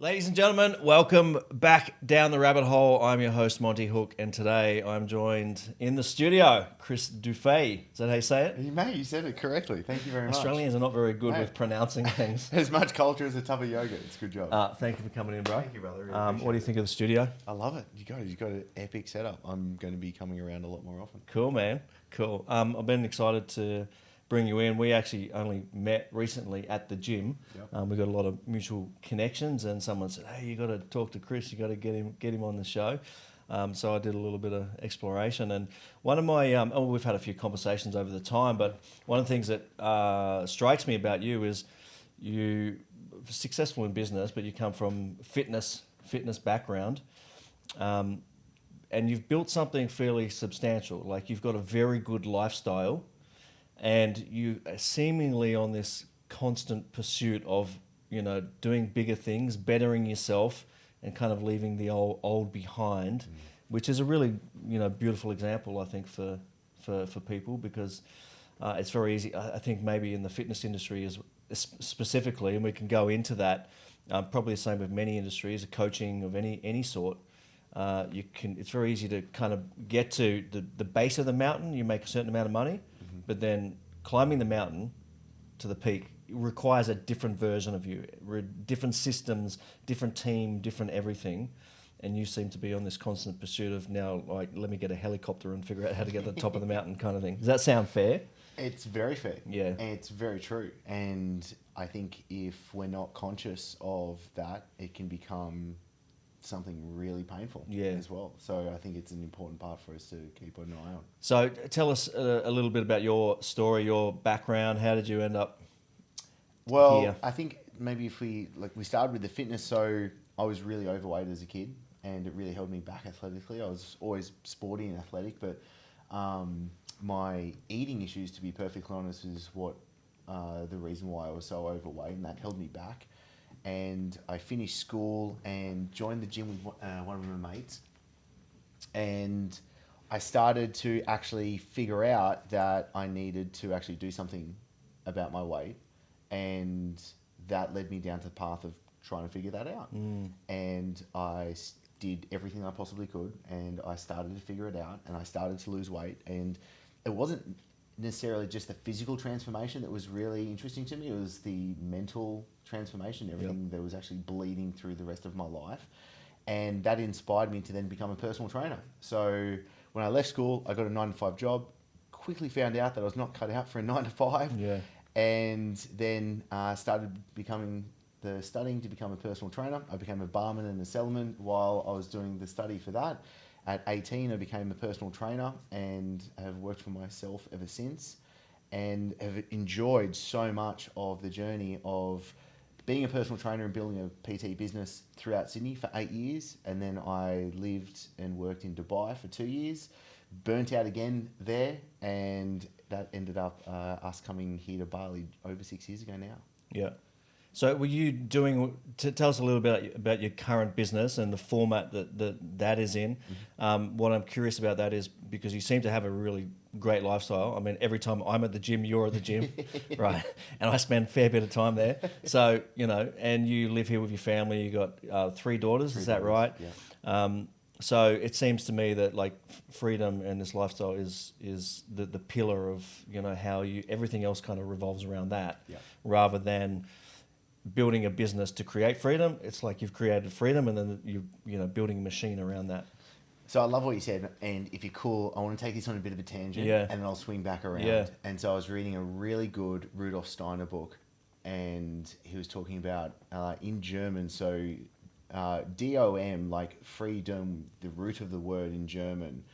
Ladies and gentlemen, welcome back down the rabbit hole. I'm your host, Monty Hooke, and today I'm joined in the studio, Chris Dufay. Is that how you say it? Mate, you said it correctly. Thank you very much. Australians are not very good Mate. with pronouncing things. As much culture as a tub of yogurt. It's a good job. Thank you for coming in, bro. Thank you, brother. Really What do you think of the studio? I love it. You got an epic setup. I'm going to be coming around a lot more often. Cool, man. Cool. I've been excited to bring you in. We actually only met recently at the gym. Yep. We got a lot of mutual connections, and someone said, "Hey, you got to talk to Chris. You got to get him on the show." So I did a little bit of exploration, and one of my we've had a few conversations over the time, but one of the things that strikes me about you is you successful in business, but you come from fitness background. And you've built something fairly substantial. Like you've got a very good lifestyle, and you are seemingly on this constant pursuit of, doing bigger things, bettering yourself, and kind of leaving the old behind, which is a really, beautiful example, I think, for people, because it's very easy. I think maybe in the fitness industry is specifically, and we can go into that. Probably the same with many industries, coaching of any sort. It's very easy to kind of get to the base of the mountain. You make a certain amount of money, but then climbing the mountain to the peak requires a different version of you, different systems, different team, different everything. And you seem to be on this constant pursuit of now, like, let me get a helicopter and figure out how to get to the top of the mountain kind of thing. Does that sound fair? It's very fair. Yeah. And it's very true. And I think if we're not conscious of that, it can become something really painful as well. So I think it's an important part for us to keep an eye on. So tell us a little bit about your story, your background. How did you end up here? I think maybe if we started with the fitness. So I was really overweight as a kid, and it really held me back athletically. I was always sporty and athletic, but my eating issues, to be perfectly honest, is what the reason why I was so overweight, and that held me back. And I finished school and joined the gym with one of my mates. And I started to actually figure out that I needed to actually do something about my weight. And that led me down to the path of trying to figure that out. And I did everything I possibly could, and I started to figure it out, and I started to lose weight. And it wasn't necessarily just the physical transformation that was really interesting to me. It was the mental transformation, everything that was actually bleeding through the rest of my life. And that inspired me to then become a personal trainer. So when I left school, I got a 9-to-5 job, quickly found out that I was not cut out for a 9-to-5. Yeah. And then started studying to become a personal trainer. I became a barman and a cellarman while I was doing the study for that. At 18, I became a personal trainer and have worked for myself ever since, and have enjoyed so much of the journey of being a personal trainer and building a PT business throughout Sydney for 8 years. And then I lived and worked in Dubai for 2 years, burnt out again there, and that ended up us coming here to Bali over 6 years ago now. Yeah. So were you doing, tell us a little bit about your current business and the format that is in. What I'm curious about that is because you seem to have a really great lifestyle. I mean, every time I'm at the gym, you're at the gym, right? And I spend a fair bit of time there. So, and you live here with your family. You got 3 daughters, is that right? Yeah. So it seems to me that like freedom and this lifestyle is the pillar of, how everything else kind of revolves around that, rather than building a business to create freedom. It's like you've created freedom, and then you building a machine around that. So I love what you said, and if you're cool, I want to take this on a bit of a tangent, and then I'll swing back around. Yeah. And so I was reading a really good Rudolf Steiner book, and he was talking about in German. So DOM, like freedom, the root of the word in German,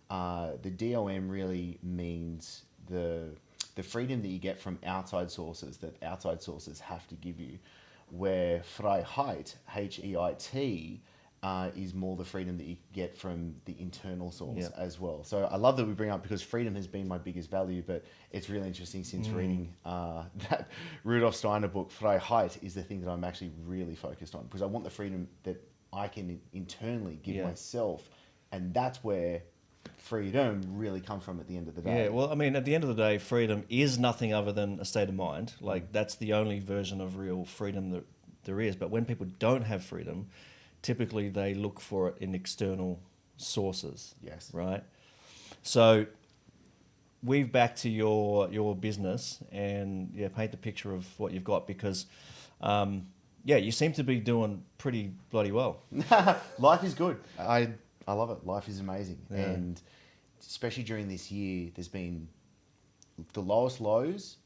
the DOM really means the freedom that you get from outside sources, that outside sources have to give you, where Freiheit, Heit, is more the freedom that you get from the internal source as well. So I love that we bring up, because freedom has been my biggest value, but it's really interesting since reading that Rudolf Steiner book, Freiheit is the thing that I'm actually really focused on, because I want the freedom that I can internally give myself, and that's where freedom really comes from at the end of the day. Yeah, well, I mean, at the end of the day, freedom is nothing other than a state of mind. Like, that's the only version of real freedom that there is. But when people don't have freedom, typically they look for it in external sources. Yes. Right. So weave back to your business and paint the picture of what you've got, because you seem to be doing pretty bloody well. Life is good. I love it. Life is amazing. Yeah. And especially during this year, there's been the lowest lows,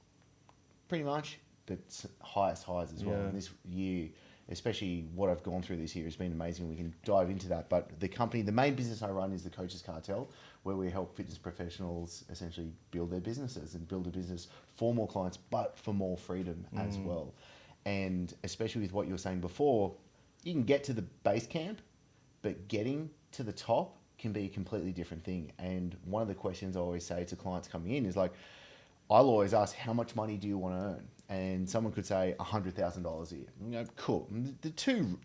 pretty much, but highest highs as well. Yeah. And this year, especially what I've gone through this year, has been amazing. We can dive into that. But the main business I run is the Coaches Cartel, where we help fitness professionals essentially build their businesses and build a business for more clients, but for more freedom as well. And especially with what you were saying before, you can get to the base camp, but getting to the top can be a completely different thing. And one of the questions I always say to clients coming in is like, I'll always ask, how much money do you want to earn? And someone could say $100,000 a year. You know, cool. And the two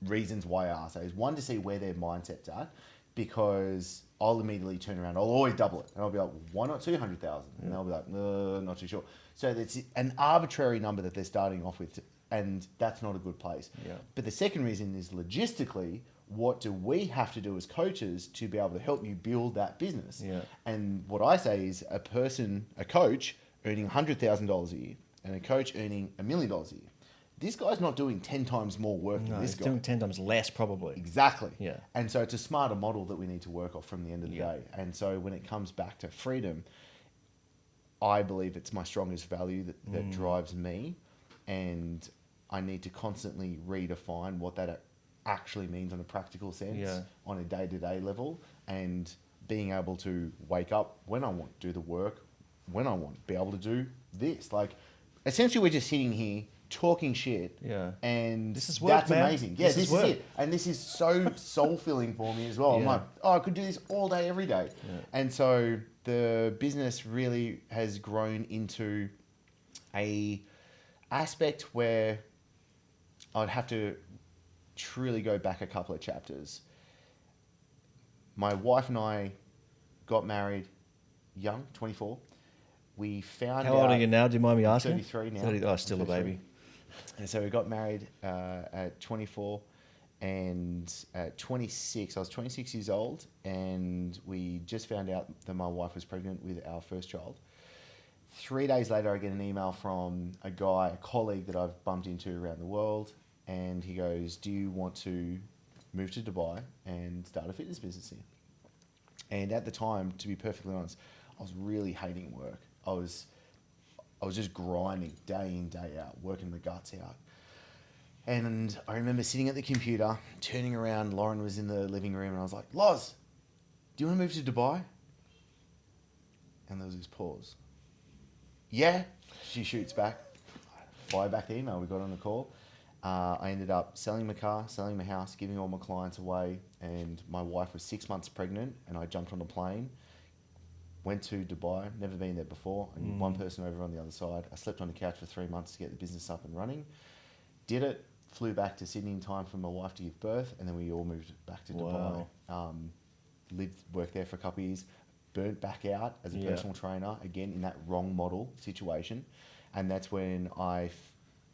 reasons why I ask that is, one, to see where their mindset's at, because I'll immediately turn around. I'll always double it. And I'll be like, why not 200,000? And they'll be like, not too sure. So it's an arbitrary number that they're starting off with, and that's not a good place. Yeah. But the second reason is, logistically, what do we have to do as coaches to be able to help you build that business? Yeah. And what I say is, a coach earning $100,000 a year and a coach earning $1 million a year, this guy's not doing 10 times more work than this He's guy. doing 10 times less probably. Exactly. Yeah. And so it's a smarter model that we need to work off from the end of the Yeah. day. And so when it comes back to freedom, I believe it's my strongest value that drives me. And I need to constantly redefine what that actually means on a practical sense, on a day-to-day level, and being able to wake up when I want, do the work when I want, be able to do this. Like, essentially, we're just sitting here talking shit. Yeah. And this is work, that's man. amazing. Yeah, this is it. And this is so soul-filling for me as well. I'm like, I could do this all day, every day. Yeah. And so the business really has grown into a aspect where I'd have to truly go back a couple of chapters. My wife and I got married young, 24. We found How old are you now? Do you mind me asking? 33 now. 30, oh, still 33. A baby. And so we got married at 24, and at 26, I was 26 years old, and we just found out that my wife was pregnant with our first child. 3 days later, I get an email from a colleague that I've bumped into around the world, and he goes, do you want to move to Dubai and start a fitness business here? And at the time, to be perfectly honest, I was really hating work. I was just grinding day in, day out, working my guts out. And I remember sitting at the computer, turning around. Lauren was in the living room, and I was like, Loz, do you want to move to Dubai? And there was this pause. Yeah, she shoots back. Fire back the email. We got on a call. I ended up selling my car, selling my house, giving all my clients away. And my wife was 6 months pregnant, and I jumped on a plane, went to Dubai, never been there before. I knew one person over on the other side. I slept on the couch for 3 months to get the business up and running. Did it, flew back to Sydney in time for my wife to give birth, and then we all moved back to Dubai. Worked there for a couple of years, burnt back out as a personal trainer, again in that wrong model situation. And that's when I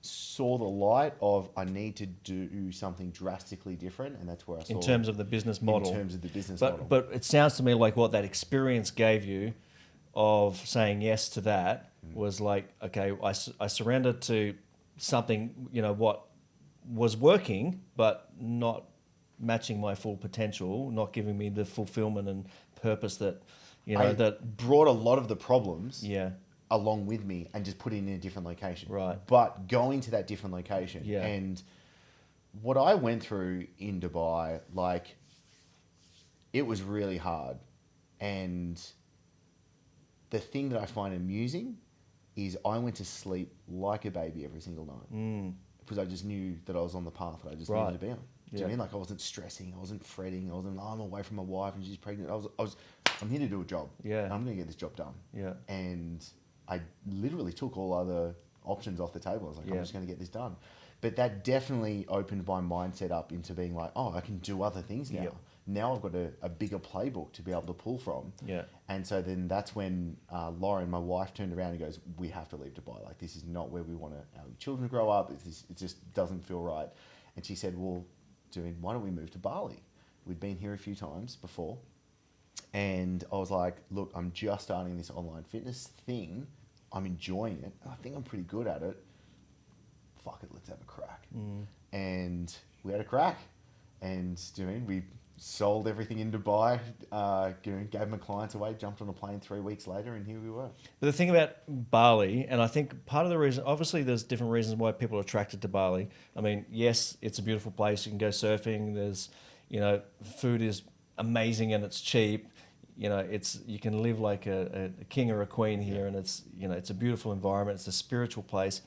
saw the light of, I need to do something drastically different, and that's where I saw in terms of the business model. In terms of the business model. But it sounds to me like what that experience gave you of saying yes to that was like, okay, I surrendered to something, what was working, but not matching my full potential, not giving me the fulfillment and purpose that, that brought a lot of the problems. Yeah. Along with me, and just put it in a different location. Right. But going to that different location. Yeah. And what I went through in Dubai, like, it was really hard. And the thing that I find amusing is I went to sleep like a baby every single night. Because I just knew that I was on the path that I just needed to be on. Do you know what I mean? Like, I wasn't stressing, I wasn't fretting, I'm away from my wife and she's pregnant. I'm here to do a job. Yeah. I'm going to get this job done. Yeah. And I literally took all other options off the table. I was like, I'm just going to get this done. But that definitely opened my mindset up into being like, I can do other things now. Now I've got a bigger playbook to be able to pull from. Yeah. And so then that's when Lauren, my wife, turned around and goes, we have to leave Dubai. Like, this is not where we want our children to grow up. It just doesn't feel right. And she said, well, why don't we move to Bali? We'd been here a few times before. And I was like, look, I'm just starting this online fitness thing. I'm enjoying it. I think I'm pretty good at it. Fuck it, let's have a crack. And we had a crack. And we sold everything in Dubai, gave my clients away, jumped on a plane 3 weeks later, and here we were. But the thing about Bali, and I think part of the reason, obviously there's different reasons why people are attracted to Bali. I mean, yes, it's a beautiful place. You can go surfing. There's, food is amazing and it's cheap. You can live like a king or a queen here, and it's a beautiful environment. It's a spiritual place.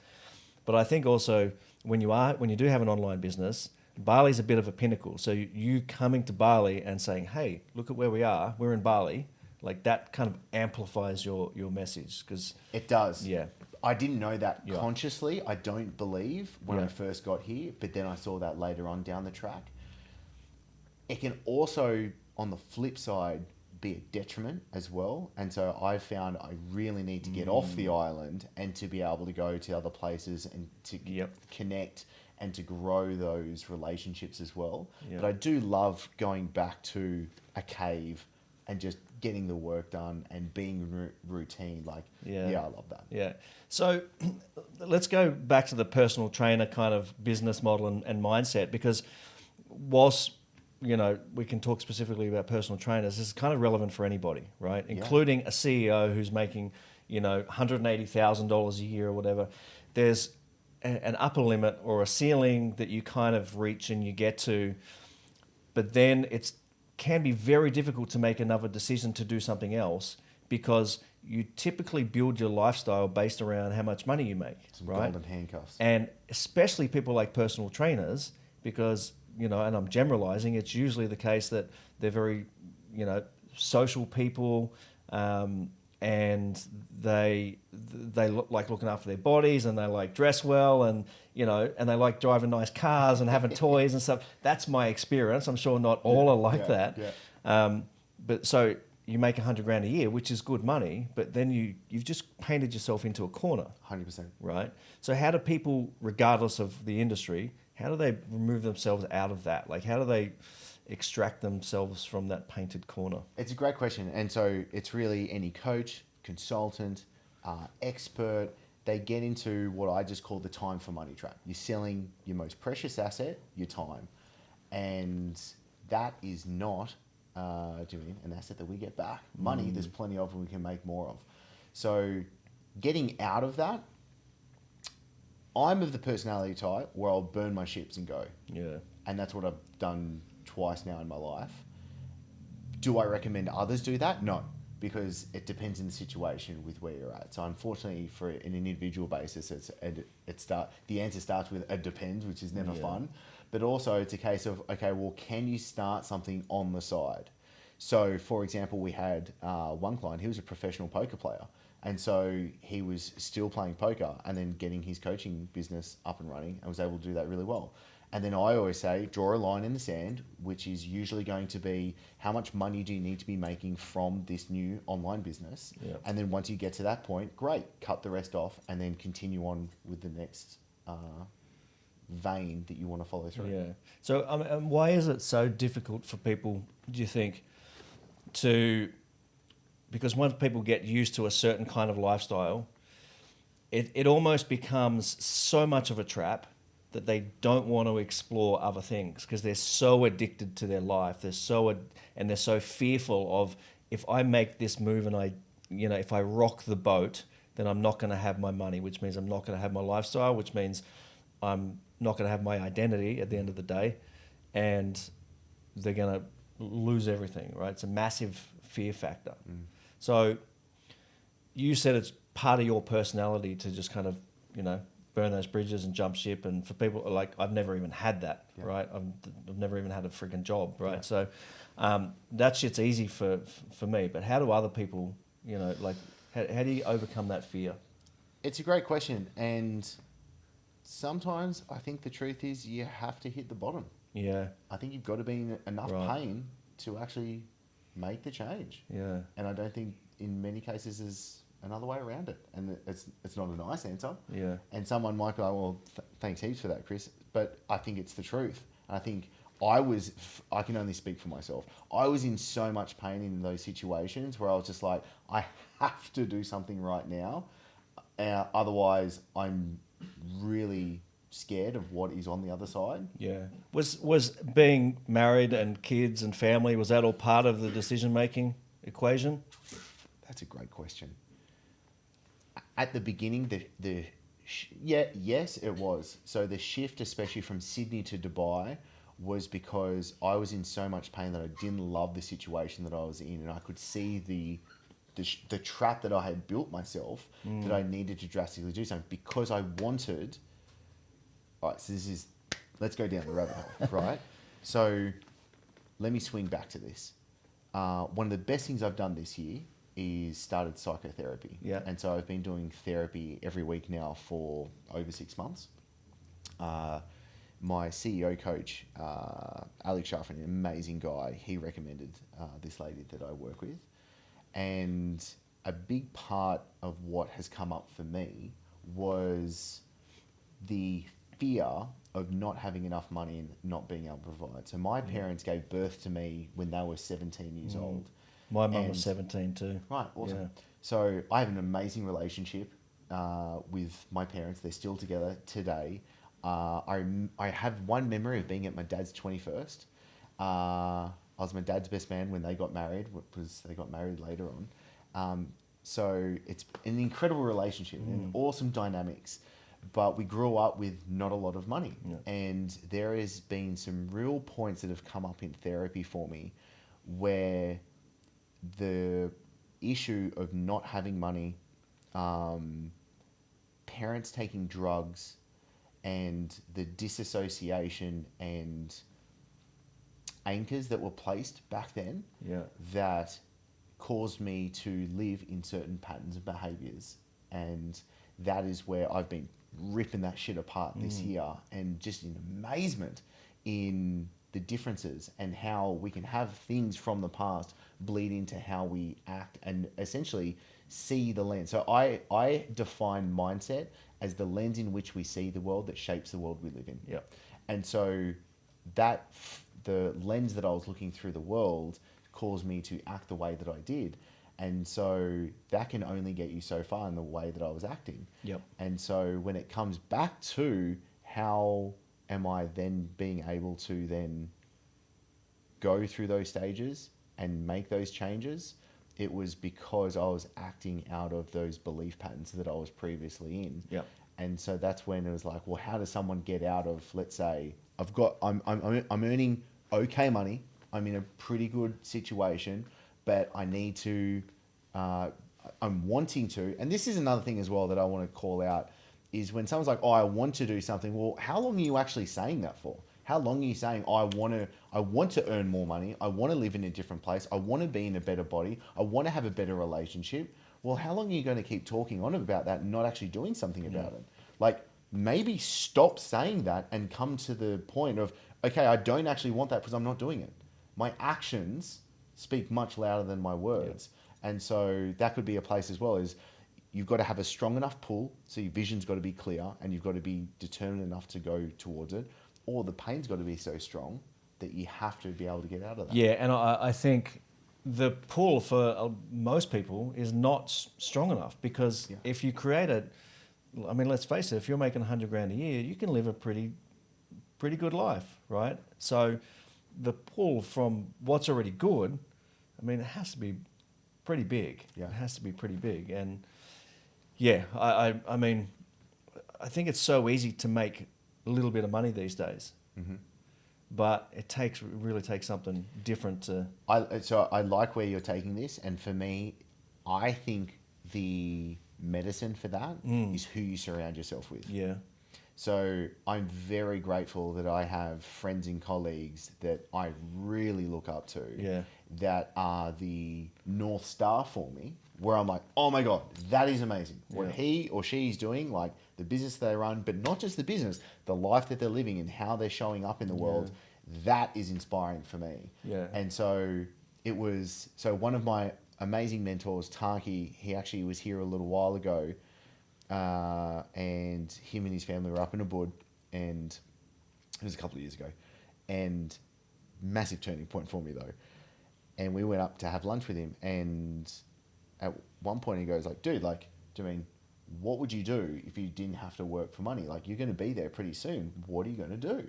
But I think also when you do have an online business, Bali's a bit of a pinnacle. So you coming to Bali and saying, hey, look at where we are. We're in Bali. Like, that kind of amplifies your message. Cause it does. Yeah. I didn't know that consciously, I don't believe, when I first got here. But then I saw that later on down the track. It can also, on the flip side, be a detriment as well. And so I found I really need to get off the island and to be able to go to other places and to connect and to grow those relationships as well. Yep. But I do love going back to a cave and just getting the work done and being routine. Like, I love that. Yeah. So let's go back to the personal trainer kind of business model and mindset, because whilst, we can talk specifically about personal trainers, this is kind of relevant for anybody, right? Including a CEO who's making, $180,000 a year or whatever. There's an upper limit or a ceiling that you kind of reach and you get to, but then it can be very difficult to make another decision to do something else, because you typically build your lifestyle based around how much money you make, right? Golden handcuffs. And especially people like personal trainers, because, and I'm generalizing, it's usually the case that they're very, social people, and they look like looking after their bodies, and they like dress well, and and they like driving nice cars and having toys and stuff. That's my experience. I'm sure not all are like that. Yeah. But so you make $100,000 a year, which is good money, but then you've just painted yourself into a corner. 100%. Right. So how do people, regardless of the industry, how do they remove themselves out of that? Like, how do they extract themselves from that painted corner? It's a great question. And so it's really any coach, consultant, expert, they get into what I just call the time for money trap. You're selling your most precious asset, your time. And that is not an asset that we get back. Money, there's plenty of, and we can make more of. So getting out of that, I'm of the personality type where I'll burn my ships and go. Yeah. And that's what I've done twice now in my life. Do I recommend others do that? No, because it depends on the situation with where you're at. So unfortunately, for an individual basis, the answer starts with "it depends," which is never fun. But also, it's a case of, okay, well, can you start something on the side? So, for example, we had one client. He was a professional poker player, and so he was still playing poker and then getting his coaching business up and running, and was able to do that really well. And then I always say, draw a line in the sand, which is usually going to be how much money do you need to be making from this new online business? Yeah. And then once you get to that point, great, cut the rest off and then continue on with the next vein that you want to follow through. Yeah. So why is it so difficult for people, do you think, because once people get used to a certain kind of lifestyle, it almost becomes so much of a trap that they don't want to explore other things because they're so addicted to their life. They're so fearful of, if I make this move and if I rock the boat, then I'm not going to have my money, which means I'm not going to have my lifestyle, which means I'm not going to have my identity at the end of the day, and they're going to lose everything, right? It's a massive fear factor. So you said it's part of your personality to just kind of, burn those bridges and jump ship. And for people like, I've never even had that, right? I've never even had a freaking job, right? Yeah. So that shit's easy for me. But how do other people, how do you overcome that fear? It's a great question. And sometimes I think the truth is you have to hit the bottom. Yeah. I think you've got to be in enough Right. pain to actually make the change. Yeah. And I don't think in many cases there's another way around it. And it's not a nice answer. Yeah. And someone might be like, well, thanks heaps for that, Chris. But I think it's the truth. And I think I can only speak for myself. I was in so much pain in those situations where I was just like, I have to do something right now. Otherwise, I'm really scared of what is on the other side. Yeah. Was being married and kids and family, was that all part of the decision-making equation? That's a great question. At the beginning, yes, it was. So the shift, especially from Sydney to Dubai, was because I was in so much pain that I didn't love the situation that I was in, and I could see the trap that I had built myself, that I needed to drastically do something because I wanted. All right, so let's go down the rabbit hole, right? So let me swing back to this. One of the best things I've done this year is started psychotherapy. Yeah. And so I've been doing therapy every week now for over 6 months. My CEO coach, Alex Schaff, an amazing guy, he recommended this lady that I work with. And a big part of what has come up for me was the fear of not having enough money and not being able to provide. So my parents gave birth to me when they were 17 years old. My mum was 17 too. Right, awesome. Yeah. So I have an amazing relationship with my parents. They're still together today. I have one memory of being at my dad's 21st. I was my dad's best man when they got married. They got married later on. So it's an incredible relationship and awesome dynamics. But we grew up with not a lot of money. Yeah. And there has been some real points that have come up in therapy for me where the issue of not having money, parents taking drugs, and the disassociation and anchors that were placed back then that caused me to live in certain patterns of behaviors. And that is where I've been ripping that shit apart this year, and just in amazement in the differences and how we can have things from the past bleed into how we act and essentially see the lens. So I define mindset as the lens in which we see the world that shapes the world we live in. Yep. And so the lens that I was looking through the world caused me to act the way that I did. And so that can only get you so far in the way that I was acting. Yep. And so when it comes back to how am I then being able to then go through those stages and make those changes, it was because I was acting out of those belief patterns that I was previously in. Yep. And so that's when it was like, well, how does someone get out of, let's say, I'm earning okay money, I'm in a pretty good situation, but I need to, I'm wanting to, and this is another thing as well that I want to call out, is when someone's like, oh, I want to do something, well, how long are you actually saying that for? How long are you saying, I want to earn more money, I want to live in a different place, I want to be in a better body, I want to have a better relationship? Well, how long are you going to keep talking on about that and not actually doing something about it? Like, maybe stop saying that and come to the point of, okay, I don't actually want that because I'm not doing it. My actions speak much louder than my words. Yeah. And so that could be a place as well, is you've got to have a strong enough pull, so your vision's got to be clear and you've got to be determined enough to go towards it, or the pain's got to be so strong that you have to be able to get out of that. Yeah, and I think the pull for most people is not strong enough, because if you create it, I mean, let's face it, if you're making 100 grand a year, you can live a pretty good life, right? So the pull from what's already good, I mean, it has to be pretty big. Yeah. It has to be pretty big. And yeah, I mean, I think it's so easy to make a little bit of money these days. Mm-hmm. But it really takes something different to... So I like where you're taking this, and for me, I think the medicine for that is who you surround yourself with. Yeah. So I'm very grateful that I have friends and colleagues that I really look up to, that are the North Star for me, where I'm like, oh my God, that is amazing. What he or she is doing, like the business they run, but not just the business, the life that they're living and how they're showing up in the world. that is inspiring for me. Yeah. And so one of my amazing mentors, Taki, he actually was here a little while ago, and him and his family were up in Ubud, and it was a couple of years ago, and massive turning point for me though. And we went up to have lunch with him, and at one point he goes like, dude, like, do you mean, what would you do if you didn't have to work for money? Like, you're going to be there pretty soon. What are you going to do?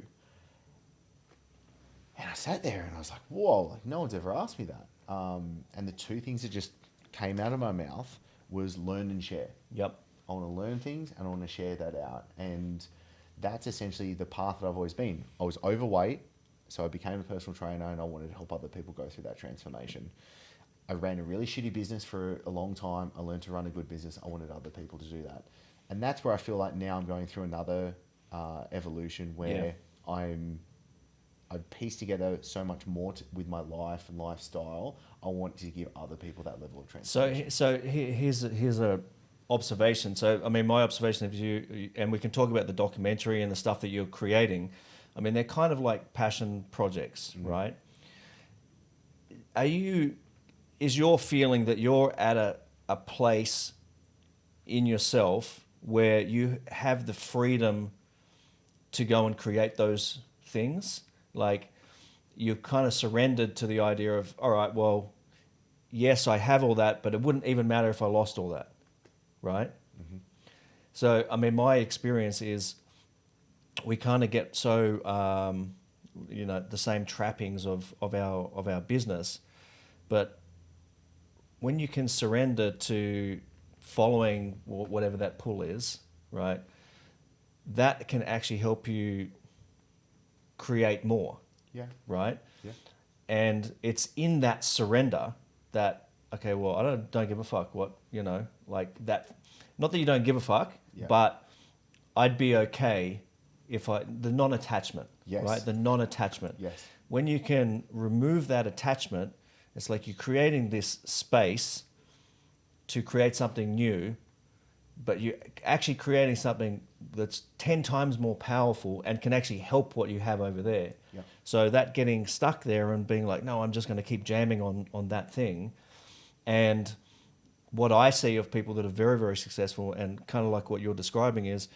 And I sat there and I was like, whoa, like no one's ever asked me that. And the two things that just came out of my mouth was learn and share. Yep. I want to learn things and I want to share that out. And that's essentially the path that I've always been. I was overweight, so I became a personal trainer and I wanted to help other people go through that transformation. I ran a really shitty business for a long time. I learned to run a good business. I wanted other people to do that. And that's where I feel like now I'm going through another evolution where I've pieced together so much more with my life and lifestyle. I want to give other people that level of transformation. So here's a observation. So I mean, my observation of you, and we can talk about the documentary and the stuff that you're creating. I mean, they're kind of like passion projects, right? Is your feeling that you're at a place in yourself where you have the freedom to go and create those things? Like, you're kind of surrendered to the idea of, all right, well, yes, I have all that, but it wouldn't even matter if I lost all that, right? Mm-hmm. So, I mean, my experience is we kind of get so, the same trappings of our business, but when you can surrender to following whatever that pull is, right, that can actually help you create more. Yeah. Right? Yeah. And it's in that surrender that, okay, well, I don't give a fuck what, like that. Not that you don't give a fuck, but I'd be okay if the non-attachment, right? The non-attachment. Yes. When you can remove that attachment, it's like you're creating this space to create something new, but you're actually creating something that's 10 times more powerful and can actually help what you have over there. Yep. So that getting stuck there and being like, no, I'm just going to keep jamming on that thing. And what I see of people that are very, very successful and kind of like what you're describing is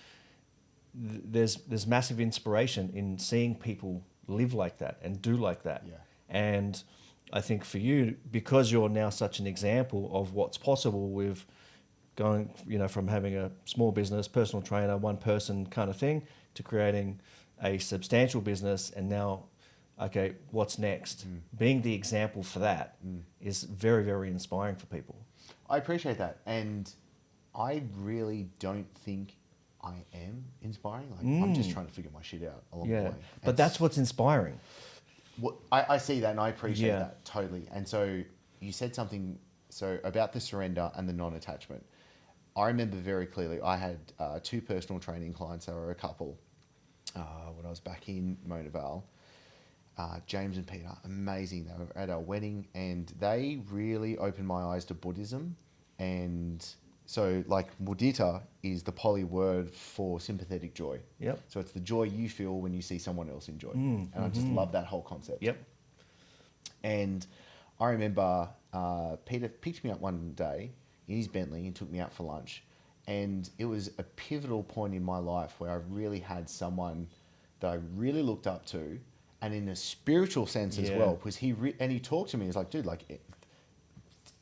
there's massive inspiration in seeing people live like that and do like that. Yeah. And I think for you, because you're now such an example of what's possible with going, from having a small business, personal trainer, one person kind of thing, to creating a substantial business, and now, okay, what's next? Being the example for that is very, very inspiring for people. I appreciate that. And I really don't think I am inspiring. Like, I'm just trying to figure my shit out along the way. But that's what's inspiring. I see that and I appreciate that totally. And so you said something about the surrender and the non-attachment. I remember very clearly I had two personal training clients that were a couple when I was back in Mona Vale. James and Peter, amazing. They were at our wedding and they really opened my eyes to Buddhism. And so, like, mudita is the Pali word for sympathetic joy. Yep. So it's the joy you feel when you see someone else enjoy. And I just love that whole concept. Yep. And I remember Peter picked me up one day in his Bentley and took me out for lunch. And it was a pivotal point in my life where I really had someone that I really looked up to, and in a spiritual sense as well, because he talked to me. He's like, dude, like,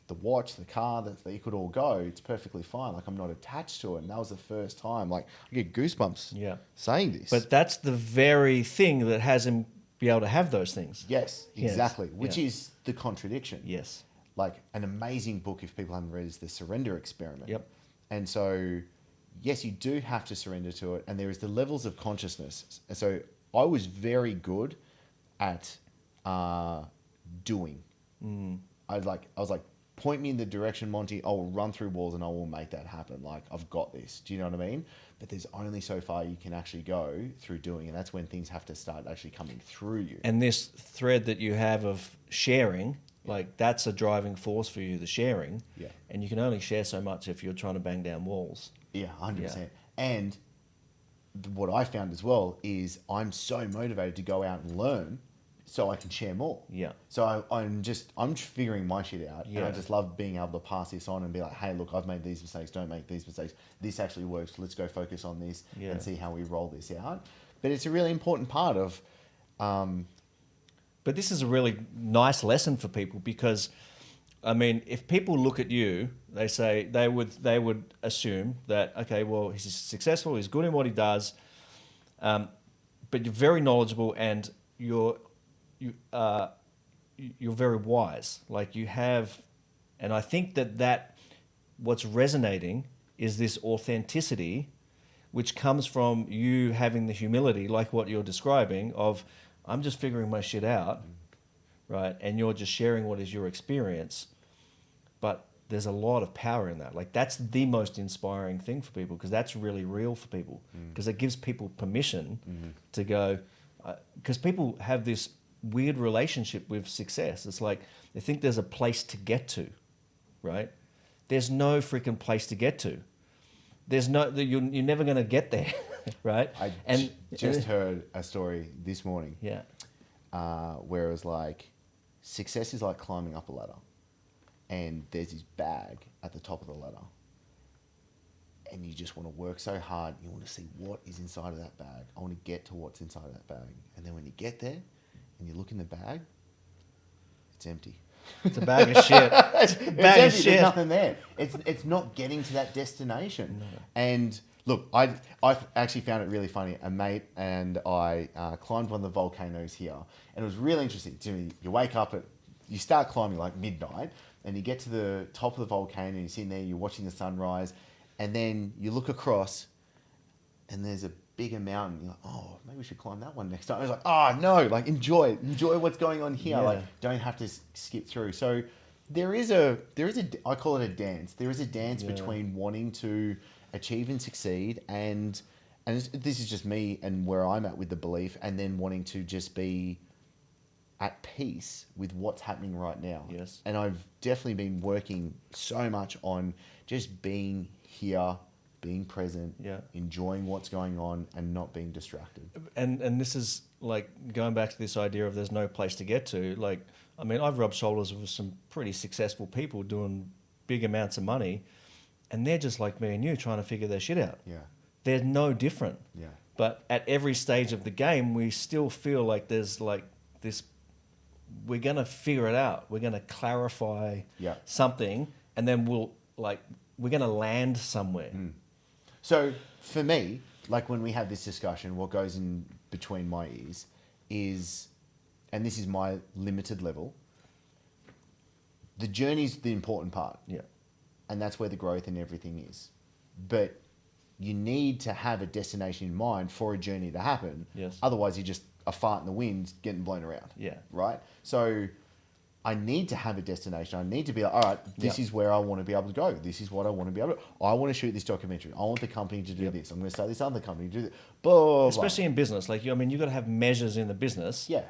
the watch, the car, that you could all go, it's perfectly fine. Like, I'm not attached to it. And that was the first time, like, I get goosebumps saying this. But that's the very thing that has him be able to have those things. Yes, exactly. Which is the contradiction. Yes. Like, an amazing book, if people haven't read, is The Surrender Experiment. Yep. And so, yes, you do have to surrender to it. And there is the levels of consciousness. And so I was very good at doing. I was like, point me in the direction, Monty. I will run through walls and I will make that happen. Like, I've got this. Do you know what I mean? But there's only so far you can actually go through doing. And that's when things have to start actually coming through you. And this thread that you have of sharing, like, that's a driving force for you, the sharing. Yeah. And you can only share so much if you're trying to bang down walls. Yeah, 100%. And what I found as well is I'm so motivated to go out and learn so I can share more. Yeah. So I'm figuring my shit out, and I Yeah. just love being able to pass this on and be like, hey, look, I've made these mistakes. Don't make these mistakes. This actually works. Let's go focus on this Yeah. and see how we roll this out. But it's a really important part of, But this is a really nice lesson for people because, I mean, if people look at you, they would assume that, okay, well, he's successful, he's good in what he does, but you're very knowledgeable and you're very wise. Like you have, and I think that what's resonating is this authenticity, which comes from you having the humility, like what you're describing, of I'm just figuring my shit out, right? And you're just sharing what is your experience. But there's a lot of power in that. Like that's the most inspiring thing for people because that's really real for people because it gives people permission to go, because people have this weird relationship with success. It's like they think there's a place to get to, right? There's no freaking place to get to. There's no, you're never going to get there, right? I And just heard a story this morning yeah, where it was like, success is like climbing up a ladder. And there's this bag at the top of the ladder. And you just want to work so hard. You want to see what is inside of that bag. I want to get to what's inside of that bag. And then when you get there and you look in the bag, it's empty. it's a bag of shit. It's bag of empty. shit. There's nothing there. It's not getting to that destination. No. And look, I actually found it really funny. A mate and I climbed one of the volcanoes here. And it was really interesting to me. You wake up you start climbing like midnight. And you get to the top of the volcano and you're sitting there, you're watching the sunrise, and then you look across and there's a bigger mountain. You're like, oh, maybe we should climb that one next time. I was like, oh, no, like enjoy what's going on here. Yeah. Like don't have to skip through. So there is I call it a dance. There is a dance between wanting to achieve and succeed and this is just me and where I'm at with the belief and then wanting to just be at peace with what's happening right now. Yes. And I've definitely been working so much on just being here, being present, enjoying what's going on and not being distracted. And this is like going back to this idea of there's no place to get to. Like, I mean, I've rubbed shoulders with some pretty successful people doing big amounts of money and they're just like me and you trying to figure their shit out. Yeah. They're no different. Yeah. But at every stage of the game, we still feel like there's like this, we're going to figure it out. We're going to clarify something and then we're going to land somewhere. So for me, like when we have this discussion, what goes in between my ears is, and this is my limited level, the journey's the important part. Yeah. And that's where the growth and everything is. But you need to have a destination in mind for a journey to happen. Yes. Otherwise, you're just a fart in the wind getting blown around. Yeah. Right? So I need to have a destination. I need to be like, all right, this is where I want to be able to go. This is what I want to be able to. I want to shoot this documentary. I want the company to do this. I'm going to start this other company to do this. Blah, blah, blah. Especially in business. Like, you've got to have measures in the business. Yeah.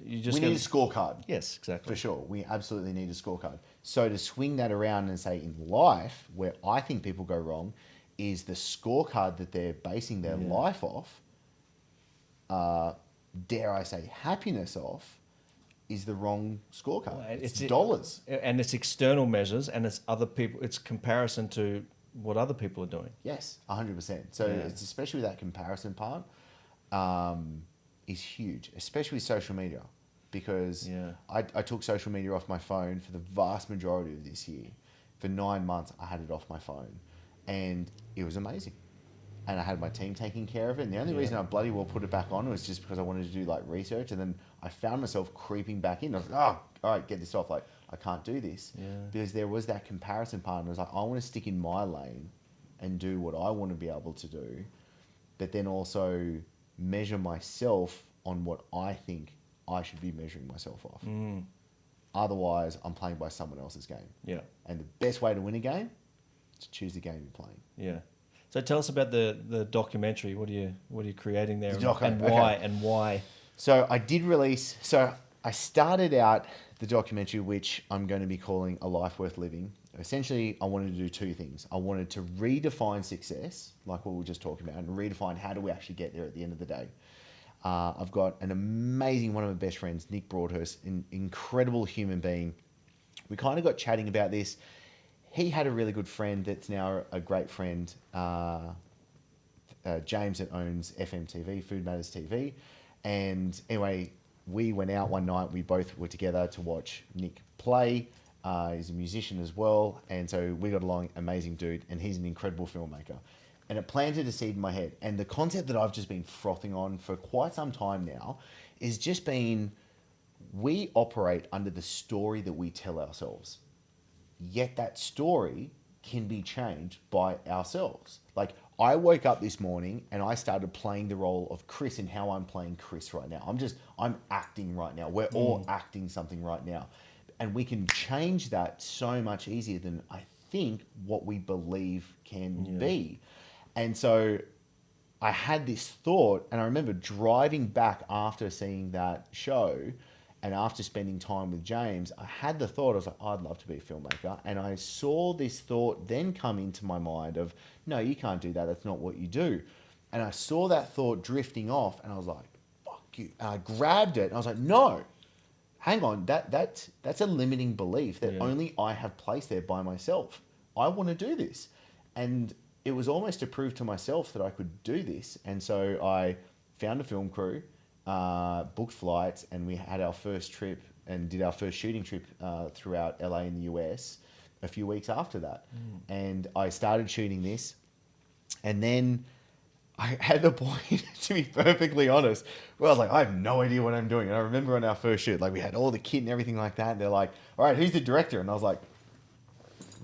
You just we need a scorecard. Yes, exactly. For sure. We absolutely need a scorecard. So to swing that around and say in life, where I think people go wrong, is the scorecard that they're basing their life off, dare I say happiness off, is the wrong scorecard. Well, it's dollars. And it's external measures and it's other people, it's comparison to what other people are doing. Yes, 100%. So it's especially that comparison part is huge, especially with social media. Because I took social media off my phone for the vast majority of this year. For 9 months, I had it off my phone. And it was amazing. And I had my team taking care of it. And the only reason I bloody well put it back on was just because I wanted to do like research. And then I found myself creeping back in. I was like, oh, all right, get this off. Like, I can't do this. Yeah. Because there was that comparison part. And I was like, I want to stick in my lane and do what I want to be able to do. But then also measure myself on what I think I should be measuring myself off. Otherwise, I'm playing by someone else's game. Yeah. And the best way to win a game is to choose the game you're playing. Yeah. So tell us about the documentary. What are you creating there, and why? Okay. And why? So I did release. So I started out the documentary, which I'm going to be calling A Life Worth Living. essentially, I wanted to do two things. I wanted to redefine success, like what we were just talking about, and redefine how do we actually get there at the end of the day. I've got an amazing, one of my best friends, Nick Broadhurst, an incredible human being. We kind of got chatting about this. He had a really good friend that's now a great friend, James, that owns FMTV, Food Matters TV. And anyway, we went out one night. We both were together to watch Nick play. He's a musician as well. And so we got along, amazing dude. And he's an incredible filmmaker. And it planted a seed in my head. And the concept that I've just been frothing on for quite some time now is just being, we operate under the story that we tell ourselves. Yet that story can be changed by ourselves. Like, I woke up this morning and I started playing the role of Chris in how I'm playing Chris right now. I'm acting right now. We're all acting something right now. And we can change that so much easier than I think what we believe can be. And so I had this thought, and I remember driving back after seeing that show and after spending time with James, I had the thought, I was like, I'd love to be a filmmaker. And I saw this thought then come into my mind of, no, you can't do that. That's not what you do. And I saw that thought drifting off, and I was like, fuck you. And I grabbed it, and I was like, no, hang on. That's a limiting belief that only I have placed there by myself. I want to do this. And it was almost to prove to myself that I could do this. And so I found a film crew, booked flights, and we had our first trip and did our first shooting trip throughout LA in the US a few weeks after that. And I started shooting this. And then I had the point, to be perfectly honest, where I was like, I have no idea what I'm doing. And I remember on our first shoot, like we had all the kit and everything like that. And they're like, all right, who's the director? And I was like,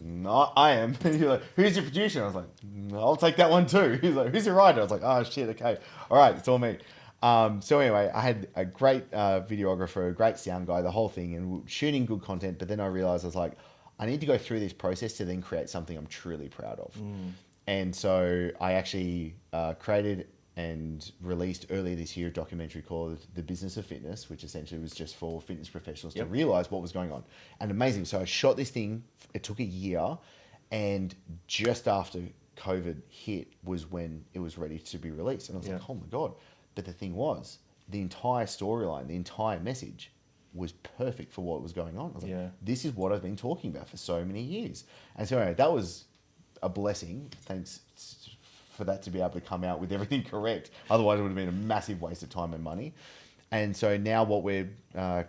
no, I am. And you're like, who's your producer? And I was like, I'll take that one too. He's like, who's your writer? I was like, oh shit, okay. All right, it's all me. So anyway, I had a great videographer, a great sound guy, the whole thing, and shooting good content. But then I realized I was like, I need to go through this process to then create something I'm truly proud of. And so I actually created and released earlier this year a documentary called The Business of Fitness, which essentially was just for fitness professionals to realize what was going on. And amazing. So I shot this thing. It took a year. And just after COVID hit was when it was ready to be released. And I was like, oh my God. But the thing was, the entire storyline, the entire message was perfect for what was going on. I was like, this is what I've been talking about for so many years. And so anyway, that was a blessing. Thanks for that to be able to come out with everything correct. Otherwise, it would have been a massive waste of time and money. And so now what we're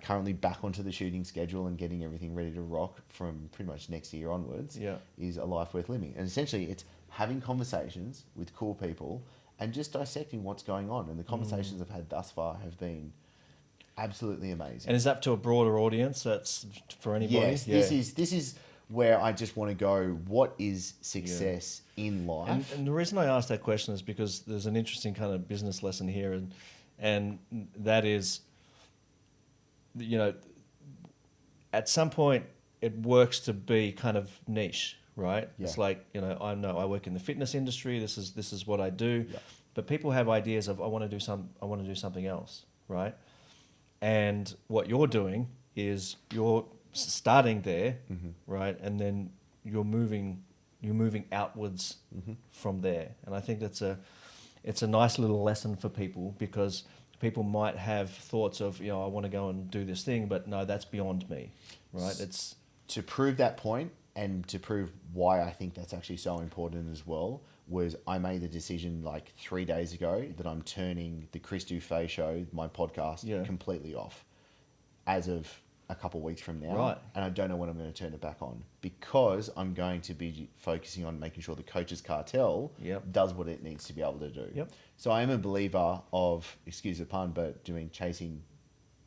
currently back onto the shooting schedule and getting everything ready to rock from pretty much next year onwards is A Life Worth Living. And essentially, it's having conversations with cool people and just dissecting what's going on. And the conversations I've had thus far have been absolutely amazing. And is that to a broader audience? That's for anybody? Yes, this is where I just want to go, what is success in life? And the reason I asked that question is because there's an interesting kind of business lesson here, and that is, you know, at some point it works to be kind of niche, right? Yeah. It's like, you know I work in the fitness industry. This is what I do, but people have ideas of I want to do something else, right? And what you're doing is you're starting there, right, and then you're moving outwards from there. And I think it's a nice little lesson for people, because people might have thoughts of, I want to go and do this thing, but no, that's beyond me, right? It's to prove that point, and to prove why I think that's actually so important as well, was I made the decision like 3 days ago that I'm turning the Chris Dufay show, my podcast, completely off as of a couple of weeks from now. Right. And I don't know when I'm going to turn it back on, because I'm going to be focusing on making sure the Coaches Cartel does what it needs to be able to do. Yep. So I am a believer of, excuse the pun, but chasing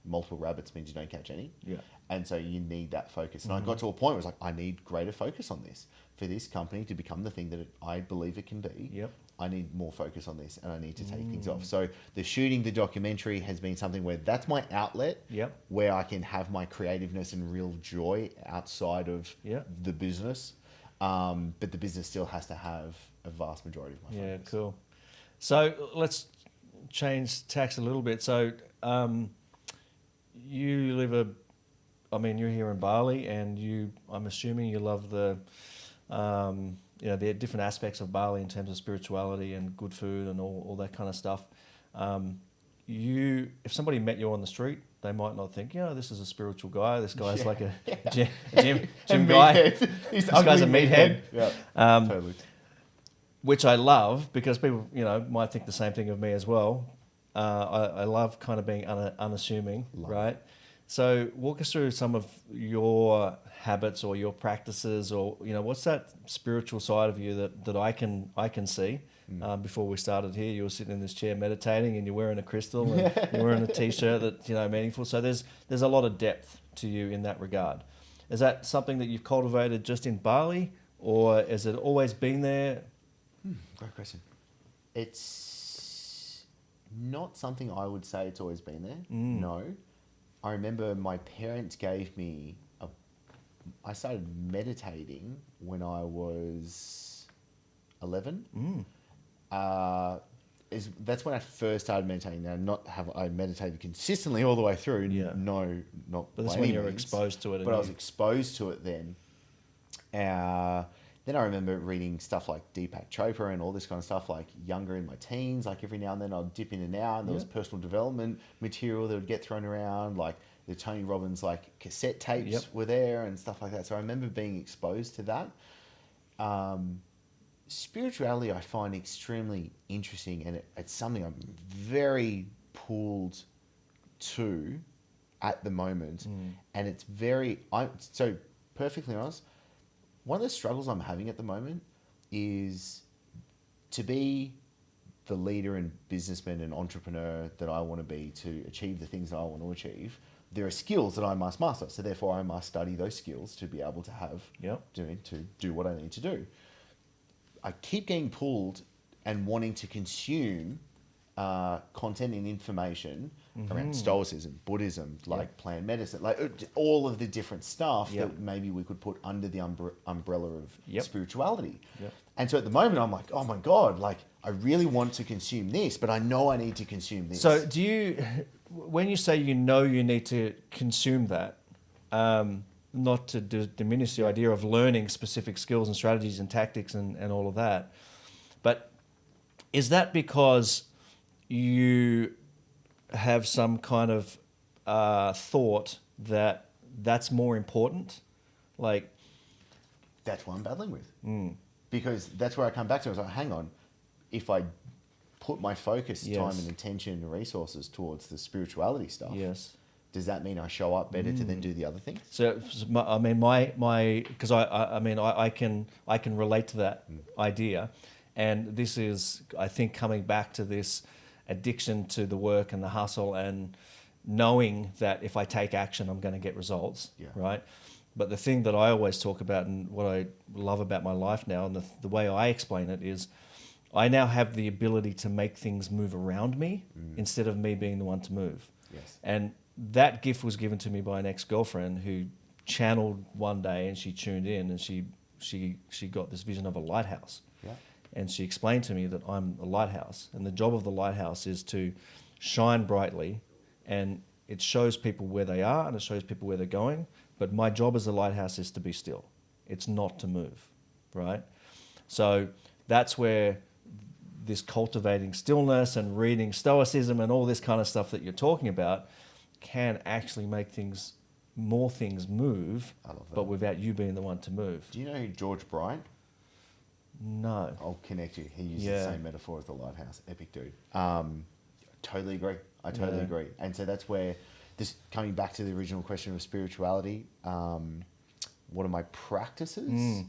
multiple rabbits means you don't catch any. Yeah. And so you need that focus. And I got to a point where it's like, I need greater focus on this. For this company to become the thing that I believe it can be, I need more focus on this, and I need to take things off. So the shooting the documentary has been something where that's my outlet, where I can have my creativeness and real joy outside of the business. But the business still has to have a vast majority of my focus. Yeah, cool. So let's change tacks a little bit. So you live I mean, you're here in Bali, and I'm assuming you love the different aspects of Bali in terms of spirituality and good food and all that kind of stuff. If somebody met you on the street, they might not think, this is a spiritual guy. This guy's like a gym guy. This guy's a meathead. Yeah, Um, totally. which I love because people, might think the same thing of me as well. I love kind of being unassuming, right? So walk us through some of your habits or your practices, or what's that spiritual side of you that I can see. Before we started here, you were sitting in this chair meditating, and you're wearing a crystal, and you're wearing a t-shirt that's meaningful. So there's a lot of depth to you in that regard. Is that something that you've cultivated just in Bali, or has it always been there? Great question. It's not something I would say it's always been there. No. I remember my parents gave me I started meditating when I was 11. That's when I first started meditating. Now, not have I meditated consistently all the way through. Yeah. No, not. But that's by when any you were means. exposed to it. But I was exposed to it then. Then I remember reading stuff like Deepak Chopra and all this kind of stuff, like younger in my teens. Like every now and then I'd dip in and out, and there was personal development material that would get thrown around, like the Tony Robbins like cassette tapes were there and stuff like that. So I remember being exposed to that. Spirituality I find extremely interesting, and it's something I'm very pulled to at the moment. And it's so perfectly honest, one of the struggles I'm having at the moment is to be the leader and businessman and entrepreneur that I want to be to achieve the things that I want to achieve. There are skills that I must master, so therefore I must study those skills to be able to have to do what I need to do. I keep getting pulled and wanting to consume content and information around Stoicism, Buddhism, like plant medicine, like all of the different stuff that maybe we could put under the umbrella of spirituality. And so at the moment, I'm like, oh my God, like I really want to consume this, but I know I need to consume this. So do you, when you say you need to consume that, not to diminish the idea of learning specific skills and strategies and tactics and all of that, but is that because you have some kind of thought that that's more important? Like, that's what I'm battling with. Because that's where I come back to. I was like, hang on, if I put my focus, time and attention and resources towards the spirituality stuff, does that mean I show up better to then do the other things? So, I mean, because I can relate to that idea. And this is, I think, coming back to this addiction to the work and the hustle and knowing that if I take action, I'm going to get results, right? But the thing that I always talk about and what I love about my life now and the way I explain it is I now have the ability to make things move around me instead of me being the one to move. Yes. And that gift was given to me by an ex-girlfriend who channeled one day, and she tuned in, and she got this vision of a lighthouse. Yeah. And she explained to me that I'm a lighthouse, and the job of the lighthouse is to shine brightly, and it shows people where they are and it shows people where they're going. But my job as a lighthouse is to be still. It's not to move, right? So that's where this cultivating stillness and reading Stoicism and all this kind of stuff that you're talking about can actually make more things move, I love that. but without you being the one to move. Do you know George Bryant? No. I'll connect you. He uses the same metaphor as the lighthouse. Epic dude. Totally agree. I totally agree. And so that's where this, coming back to the original question of spirituality, what are my practices?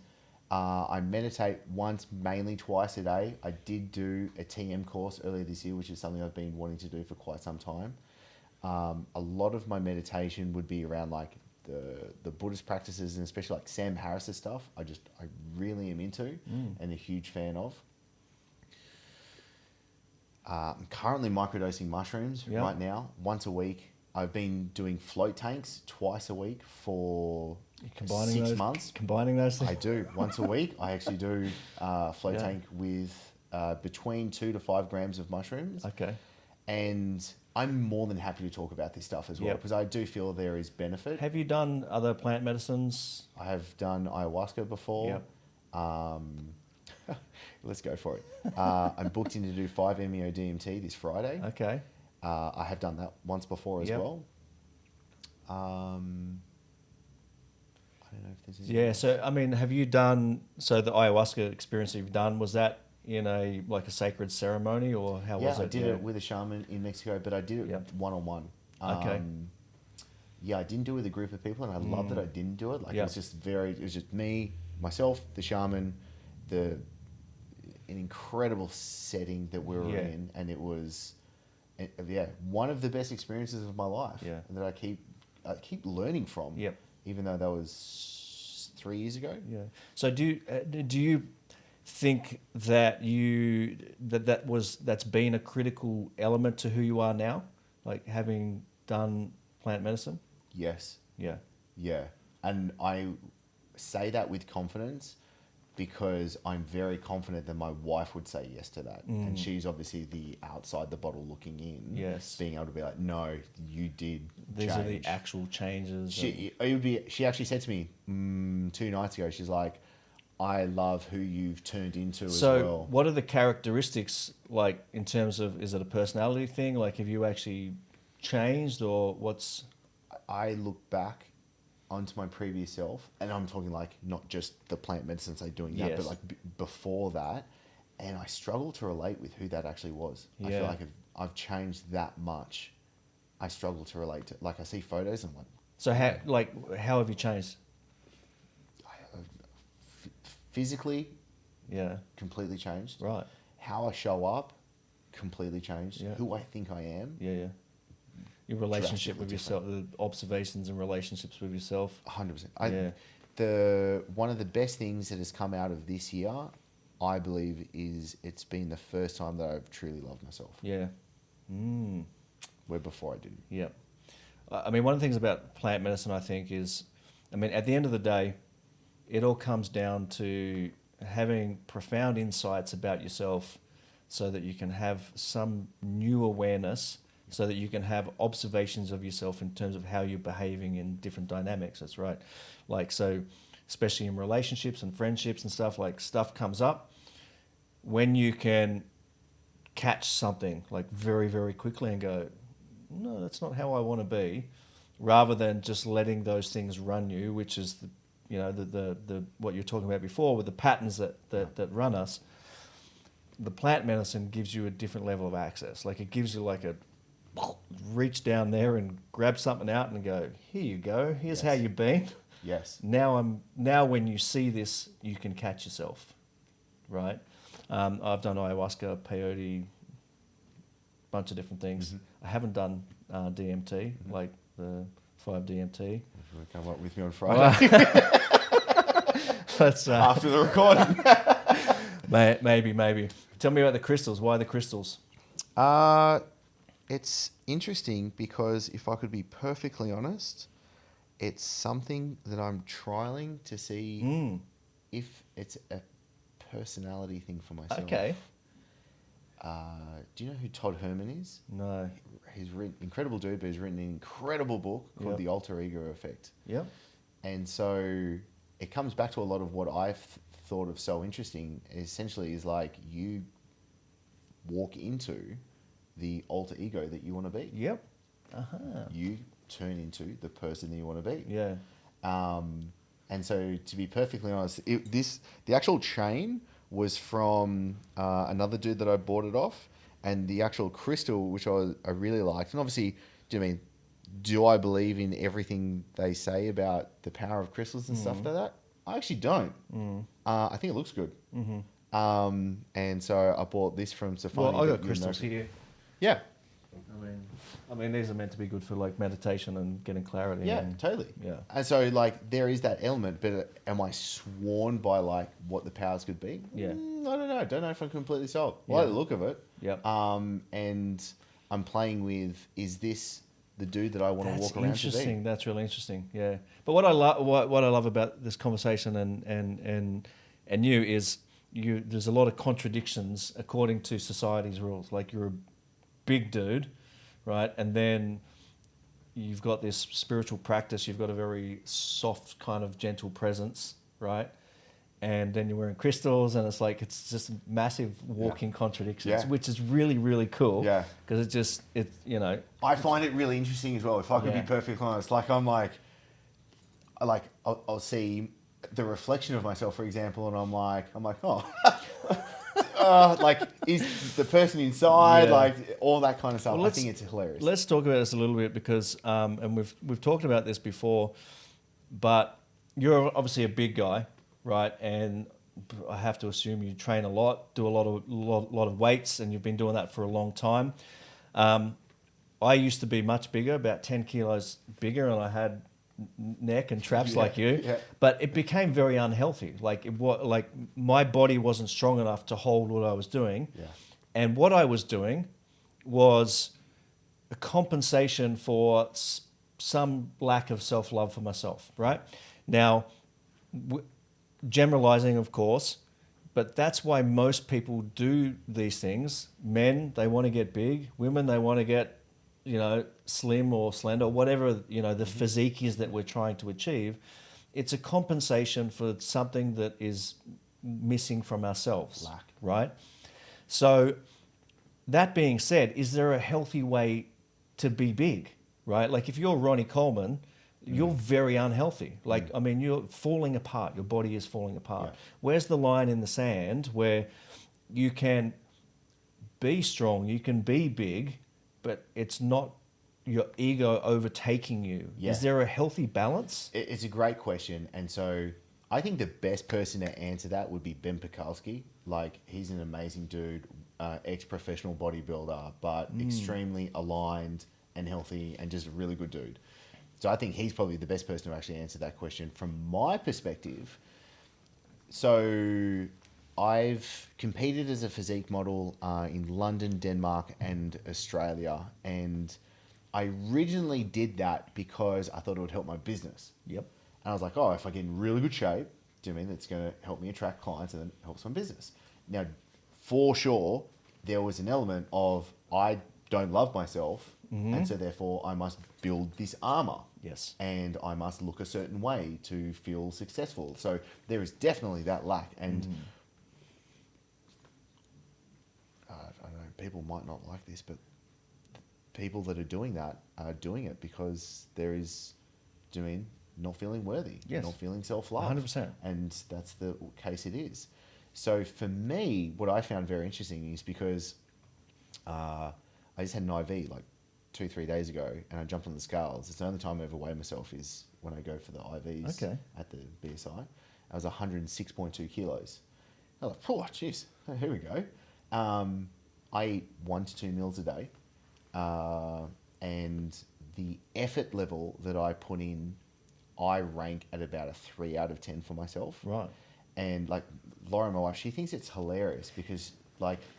I meditate once, mainly twice a day. I did do a TM course earlier this year, which is something I've been wanting to do for quite some time. A lot of my meditation would be around like the Buddhist practices, and especially like Sam Harris's stuff. I really am into and a huge fan of. I'm currently microdosing mushrooms right now, once a week. I've been doing float tanks twice a week for 6 months. Combining those things? I do. Once a week, I actually do float tank with between 2 to 5 grams of mushrooms. Okay. And I'm more than happy to talk about this stuff as well Yep. because I do feel there is benefit. Have you done other plant medicines? I have done ayahuasca before. Yep. Let's go for it. I'm booked in to do 5-MeO DMT this Friday. Okay. I have done that once before as Yep. well. I don't know if there's Yeah. So, I mean, have you done, so the ayahuasca experience that you've done, was that in a sacred ceremony, or how was it? I did it with a shaman in Mexico, but I did it Yep. one-on-one. Okay. I didn't do it with a group of people, and I love that I didn't do it. Like Yep. it was just me, myself, the shaman, an incredible setting that we were Yeah. in, and it was, one of the best experiences of my life. Yeah. That I keep learning from. Yep. Even though that was 3 years ago. Yeah. So do you think that that's been a critical element to who you are now, like having done plant medicine? Yes. Yeah. Yeah. And I say that with confidence because I'm very confident that my wife would say yes to that. And she's obviously the outside the bottle looking in. Yes. Being able to be like, no, you did These are the change. actual changes. She actually said to me 2 nights ago, she's like, I love who you've turned into as So well. what are the characteristics, like, in terms of, is it a personality thing? Like, have you actually changed, or what's... I look back onto my previous self, and I'm talking like not just the plant medicine say doing that, Yes. but like before that, and I struggle to relate with who that actually was. I Yeah. feel like I've changed that much. I struggle to relate to. Like I see photos and I'm like, So how have you changed? physically Yeah. completely changed. Right. How I show up completely changed. Yeah. Who I think I am Yeah. Your relationship Drastically with yourself, the observations and relationships with yourself. 100%. One of the best things that has come out of this year, I believe, is it's been the first time that I've truly loved myself. Yeah. Where before I didn't. Yeah. I mean, one of the things about plant medicine, I think, is, I mean, at the end of the day, it all comes down to having profound insights about yourself so that you can have some new awareness, so that you can have observations of yourself in terms of how you're behaving in different dynamics. That's right. Like, so, especially in relationships and friendships and stuff, like, stuff comes up. When you can catch something, like, very, very quickly and go, no, that's not how I want to be, rather than just letting those things run you, which is the what you're talking about before with the patterns that run us. The plant medicine gives you a different level of access. Like, it gives you like a reach down there and grab something out and go, here you go, here's how you've been. Yes. Now when you see this, you can catch yourself, right? I've done ayahuasca, peyote, bunch of different things. I haven't done DMT, like the 5-DMT. If you want to come up with me on Friday That's after the recording. maybe. Tell me about the crystals. Why the crystals? It's interesting because if I could be perfectly honest, it's something that I'm trialing to see if it's a personality thing for myself. Okay. Do you know who Todd Herman is? No. He's written, incredible dude, but he's written an incredible book called Yep. The Alter Ego Effect. Yep. And so it comes back to a lot of what I've thought of so interesting. Essentially, is like you walk into the alter ego that you want to be. Yep. You turn into the person that you want to be. Yeah. And so, to be perfectly honest, the actual chain was from another dude that I bought it off, and the actual crystal, which I really liked. And obviously, do I believe in everything they say about the power of crystals and stuff like that? I actually don't. I think it looks good. And so I bought this from Safari. Well, I got crystals here. Yeah. I mean, these are meant to be good for like meditation and getting clarity. Yeah, and, totally. Yeah. And so, like, there is that element, but am I sworn by, like, what the powers could be? Yeah. I don't know. I don't know if I'm completely sold. I Yeah. like the look of it. Yep. And I'm playing with, is this the dude that I want to That's walk around to interesting. be? That's really interesting. Yeah. But what I love about this conversation and you is there's a lot of contradictions according to society's rules. Like, you're a big dude, right? And then you've got this spiritual practice. You've got a very soft kind of gentle presence, right? And then you're wearing crystals, and it's just massive walking contradictions, which is really, really cool. Yeah. Because I find it really interesting as well. If I could be perfectly honest, I'll see the reflection of myself, for example, and I'm like, oh, is the person inside, all that kind of stuff. Well, I think it's hilarious. Let's talk about this a little bit because, and we've talked about this before, but you're obviously a big guy, right? And I have to assume you train a lot, do a lot of weights, and you've been doing that for a long time. I used to be much bigger, about 10 kilos bigger, and I had neck and traps like you, but it became very unhealthy. My body wasn't strong enough to hold what I was doing, and what I was doing was a compensation for some lack of self-love for myself. Right now, generalizing, of course, but that's why most people do these things. Men, they want to get big. Women, they want to get slim or slender, whatever, the physique is that we're trying to achieve. It's a compensation for something that is missing from ourselves. Lack. Right? So that being said, is there a healthy way to be big? Right? Like if you're Ronnie Coleman, you're very unhealthy. You're falling apart. Your body is falling apart. Yeah. Where's the line in the sand where you can be strong, you can be big, but it's not your ego overtaking you? Yeah. Is there a healthy balance? It's a great question. And so I think the best person to answer that would be Ben Pekalski. He's an amazing dude, ex-professional bodybuilder, but extremely aligned and healthy and just a really good dude. So I think he's probably the best person to actually answer that question from my perspective. So I've competed as a physique model in London, Denmark, and Australia. And I originally did that because I thought it would help my business. Yep. And I was like, oh, if I get in really good shape, do you mean that's going to help me attract clients and then helps my business? Now, for sure, there was an element of I don't love myself. And so therefore I must build this armor. Yes. And I must look a certain way to feel successful. So there is definitely that lack. And I don't know, people might not like this, but people that are doing that are doing it because there is, do you mean, not feeling worthy, not feeling self-love. 100%. And that's the case it is. So for me, what I found very interesting is because I just had an IV 2-3 days ago, and I jumped on the scales. It's the only time I ever weigh myself is when I go for the IVs at the BSI. I was 106.2 kilos. I was like, oh, jeez, here we go. I eat 1 to 2 meals a day, and the effort level that I put in, I rank at about a 3 out of 10 for myself. Right. And Laura, my wife, she thinks it's hilarious because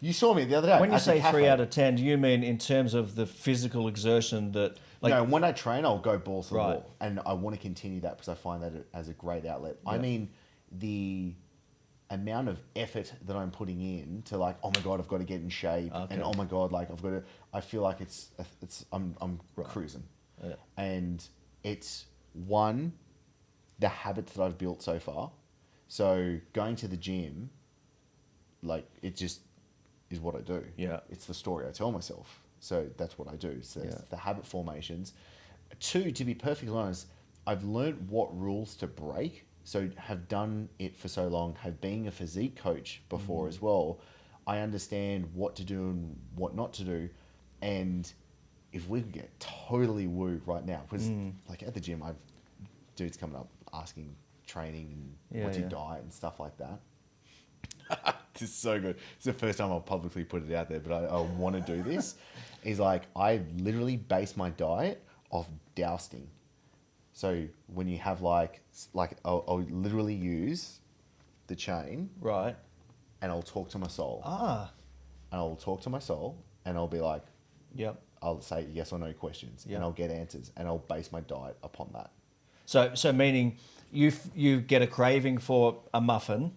you saw me the other day. When you say 3 out of 10, do you mean in terms of the physical exertion that... No, when I train, I'll go balls to the wall. And I want to continue that because I find that as a great outlet. Yeah. I mean, the amount of effort that I'm putting in to oh my God, I've got to get in shape. Okay. And oh my God, I've got to... I feel like I'm cruising. Yeah. And it's, one, the habits that I've built so far. So going to the gym, it just... is what I do. Yeah. It's the story I tell myself. So that's what I do. So it's the habit formations. 2, to be perfectly honest, I've learned what rules to break. So have done it for so long, have been a physique coach before as well. I understand what to do and what not to do. And if we could get totally woo right now, because at the gym, I've dudes coming up asking training and what's your diet and stuff like that. This is so good. It's the first time I'll publicly put it out there, but I want to do this. Is I literally base my diet off dousing. So when you have I'll literally use the chain. Right. And I'll talk to my soul. Ah. And I'll talk to my soul and I'll be like, yep. I'll say yes or no questions and I'll get answers and I'll base my diet upon that. So meaning you get a craving for a muffin.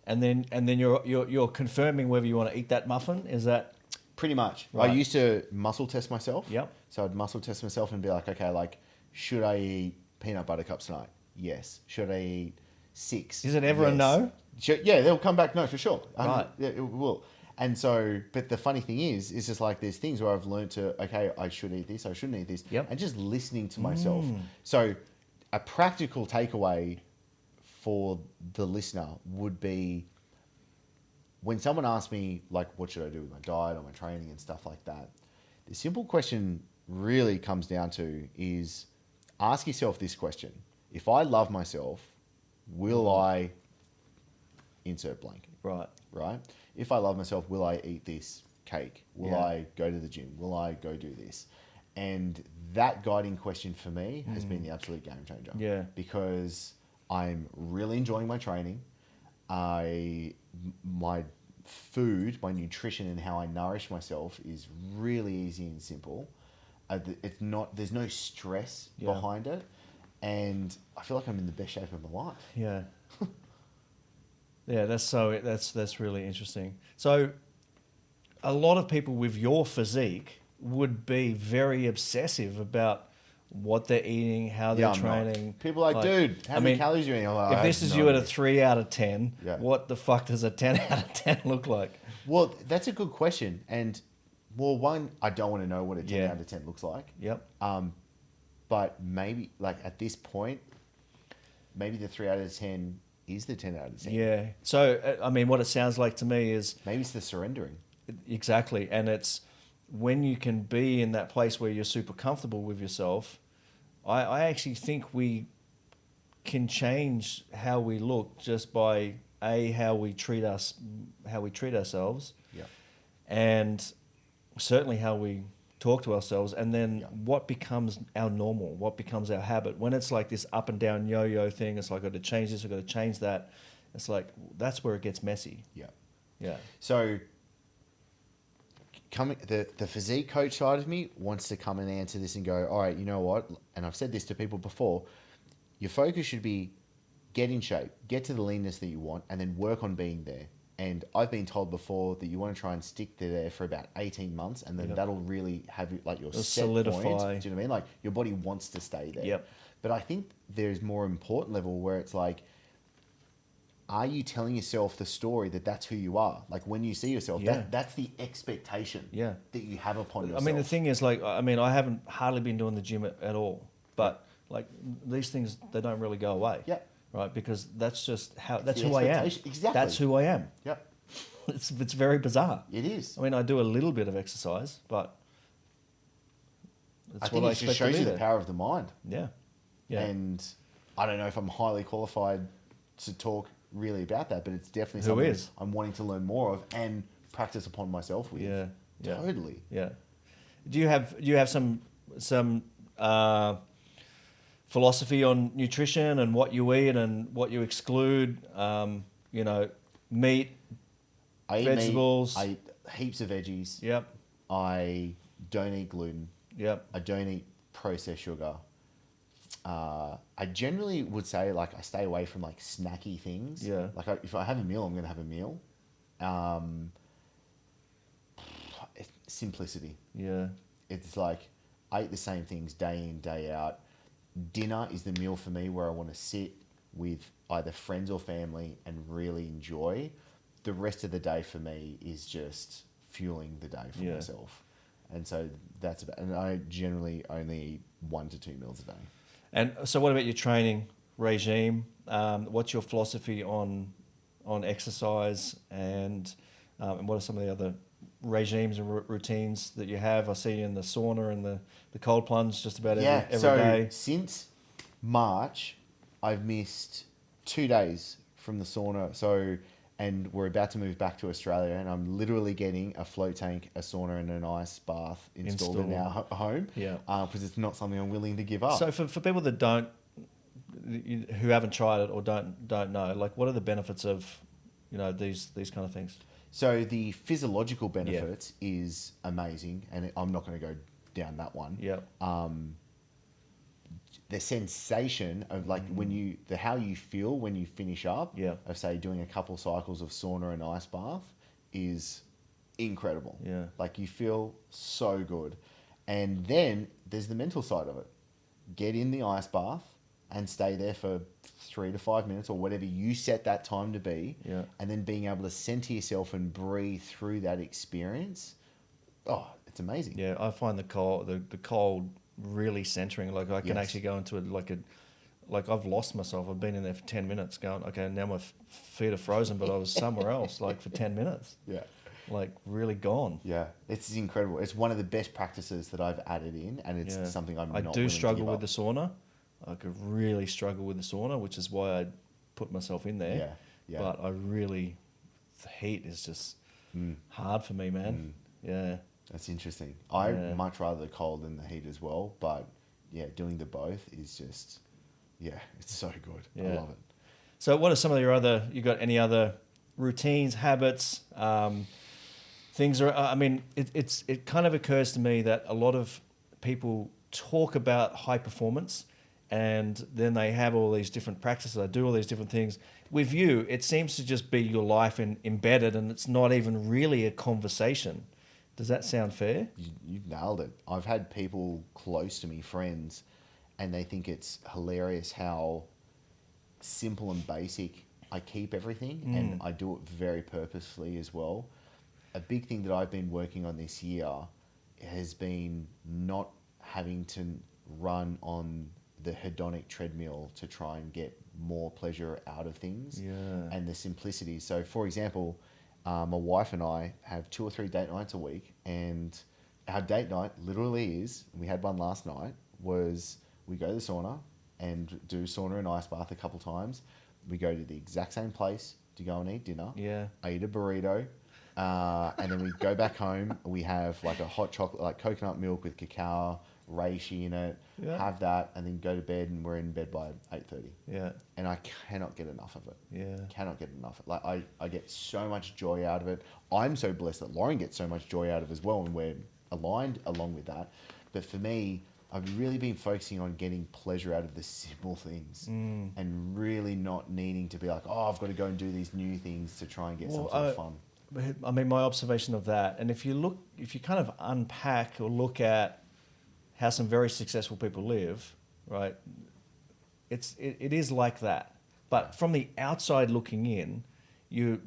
And then you're confirming whether you want to eat that muffin. Is that Pretty much. Right. I used to muscle test myself. Yep. So I'd muscle test myself and be like, okay, like, should I eat peanut butter cups tonight? Yes. Should I eat 6? Is it ever a Yes. no? Yeah, they'll come back no for sure. Right. Yeah, it will. And so, but the funny thing is just like there's things where I've learned to, okay, I should eat this, I shouldn't eat this. Yep. And just listening to myself. So a practical takeaway for the listener would be when someone asks me, like, what should I do with my diet or my training and stuff like that, the simple question really comes down to is ask yourself this question. If I love myself, will I insert blank? Right. Right? If I love myself, will I eat this cake? Will I go to the gym? Will I go do this? And that guiding question for me has been the absolute game changer. Yeah. Because I'm really enjoying my training. My food, my nutrition, and how I nourish myself is really easy and simple. It's not. There's no stress behind it, and I feel like I'm in the best shape of my life. Yeah. Yeah, that's really interesting. So, a lot of people with your physique would be very obsessive about what they're eating, how they're I'm not. training. People are like, dude, how many calories are you eating? I'm like, If I this have is no you at a idea. 3 out of 10, Yeah. what the fuck does a 10 out of 10 look like? Well, that's a good question, and well, one, I don't want to know what a 10 Yeah. out of 10 looks like. Yep. But maybe, like at this point, maybe the 3 out of 10 is the 10 out of 10. Yeah. So, I mean, what it sounds like to me is Maybe it's the surrendering. exactly, and it's when you can be in that place where you're super comfortable with yourself. I actually think we can change how we look just by how we treat ourselves, Yeah. and certainly how we talk to ourselves, and then Yeah. what becomes our normal, what becomes our habit. When it's like this up and down yo-yo thing, it's like I've got to change this, I've got to change that. It's like that's where it gets messy. Yeah. Yeah. So, the physique coach side of me wants to come and answer this and go, all right, you know what? And I've said this to people before. Your focus should be get in shape, get to the leanness that you want, and then work on being there. And I've been told before that you want to try and stick there for about 18 months, and then Yep. that'll really have you like your It'll set solidify. point. Do you know what I mean? Like your body wants to stay there. Yep. But I think there's more important level where it's like, are you telling yourself the story that that's who you are? Like when you see yourself, Yeah. that's the expectation Yeah. that you have upon I yourself. mean, the thing is, like, I mean, I haven't hardly been doing the gym at all, but like these things, they don't really go away. Yeah. Right, because that's just how It's that's the who I am. expectation. Exactly. That's who I am. Yep. It's very bizarre. It is. I mean, I do a little bit of exercise, but I that's think what I it just expect shows to you be the there. power of the mind. Yeah. Yeah. And I don't know if I'm highly qualified to talk really about that, but it's definitely Who something is? I'm wanting to learn more of and practice upon myself with. Yeah. Yeah. Totally. Yeah. Do you have some philosophy on nutrition and what you eat and what you exclude? You know, meat. I eat Vegetables. meat, I eat heaps of veggies. Yep. I don't eat gluten. Yep. I don't eat processed sugar. I generally would say like I stay away from like snacky things. Yeah. Like if I have a meal, I'm going to have a meal. Simplicity. Yeah. It's like I eat the same things day in, day out. Dinner is the meal for me where I want to sit with either friends or family and really enjoy. The rest of the day for me is just fueling the day for Yeah. myself. And so that's about, and I generally only eat 1 to 2 meals a day. And so, what about your training regime? What's your philosophy on exercise, and what are some of the other regimes and routines that you have? I see you in the sauna and the cold plunge just about every so day. since March, I've missed 2 days from the sauna. So, and we're about to move back to Australia, and I'm literally getting a float tank, a sauna, and an ice bath installed in our home. Yeah. Because it's not something I'm willing to give up. So, for people that who haven't tried it or don't know, like, what are the benefits of, you know, these kind of things? So the physiological benefits is amazing, and I'm not going to go down that one. Yeah. The sensation of like how you feel when you finish up Yeah. of say doing a couple cycles of sauna and ice bath is incredible. Yeah. Like you feel so good. And then there's the mental side of it. Get in the ice bath and stay there for 3 to 5 minutes or whatever you set that time to be. Yeah. And then being able to center yourself and breathe through that experience. Oh, it's amazing. Yeah, I find the cold really centering. Like I can Yes. actually go into it like I've lost myself. I've been in there for 10 minutes going, okay, now my feet are frozen, but I was somewhere else like for 10 minutes. Yeah. Like really gone. Yeah. It's incredible. It's one of the best practices that I've added in, and it's Yeah. something I'm I not do willing to struggle give with up. the sauna. I could really struggle with the sauna, which is why I put myself in there. Yeah. Yeah. But the heat is just Mm. hard for me, man. Yeah. That's interesting. I Yeah. much rather the cold than the heat as well, but yeah, doing the both is just, yeah, it's so good. I Yeah. love it. So what are some of you got any other routines, habits, things are, I mean, it kind of occurs to me that a lot of people talk about high performance and then they have all these different practices. They do all these different things. With you, it seems to just be your life embedded and it's not even really a conversation. Does that sound fair? You've nailed it. I've had people close to me, friends, and they think it's hilarious how simple and basic I keep everything, and I do it very purposefully as well. A big thing that I've been working on this year has been not having to run on the hedonic treadmill to try and get more pleasure out of things, Yeah. and the simplicity. So, for example, my wife and I have 2 or 3 date nights a week, and our date night literally is, we had one last night, was we go to the sauna and do sauna and ice bath a couple times. We go to the exact same place to go and eat dinner. Yeah. I eat a burrito, and then we go back home. We have like a hot chocolate, like coconut milk with cacao, reishi in it. Yeah. Have that, and then go to bed, and we're in bed by 8:30. Yeah. And I cannot get enough of it. Yeah. Cannot get enough. Like I get so much joy out of it. I'm so blessed that Lauren gets so much joy out of it as well, and we're aligned along with that. But for me, I've really been focusing on getting pleasure out of the simple things, and really not needing to be like, oh, I've got to go and do these new things to try and get some sort of fun. I mean, my observation of that, and if you kind of unpack or look at how some very successful people live, right? It is like that. But from the outside looking in, you're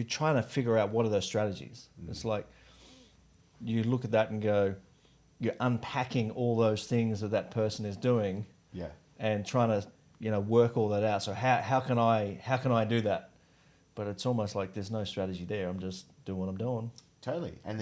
trying to figure out what are those strategies. It's like you look at that and go, you're unpacking all those things that person is doing, Yeah. and trying to work all that out. So how can I do that? But it's almost like there's no strategy there. I'm just doing what I'm doing. Totally. And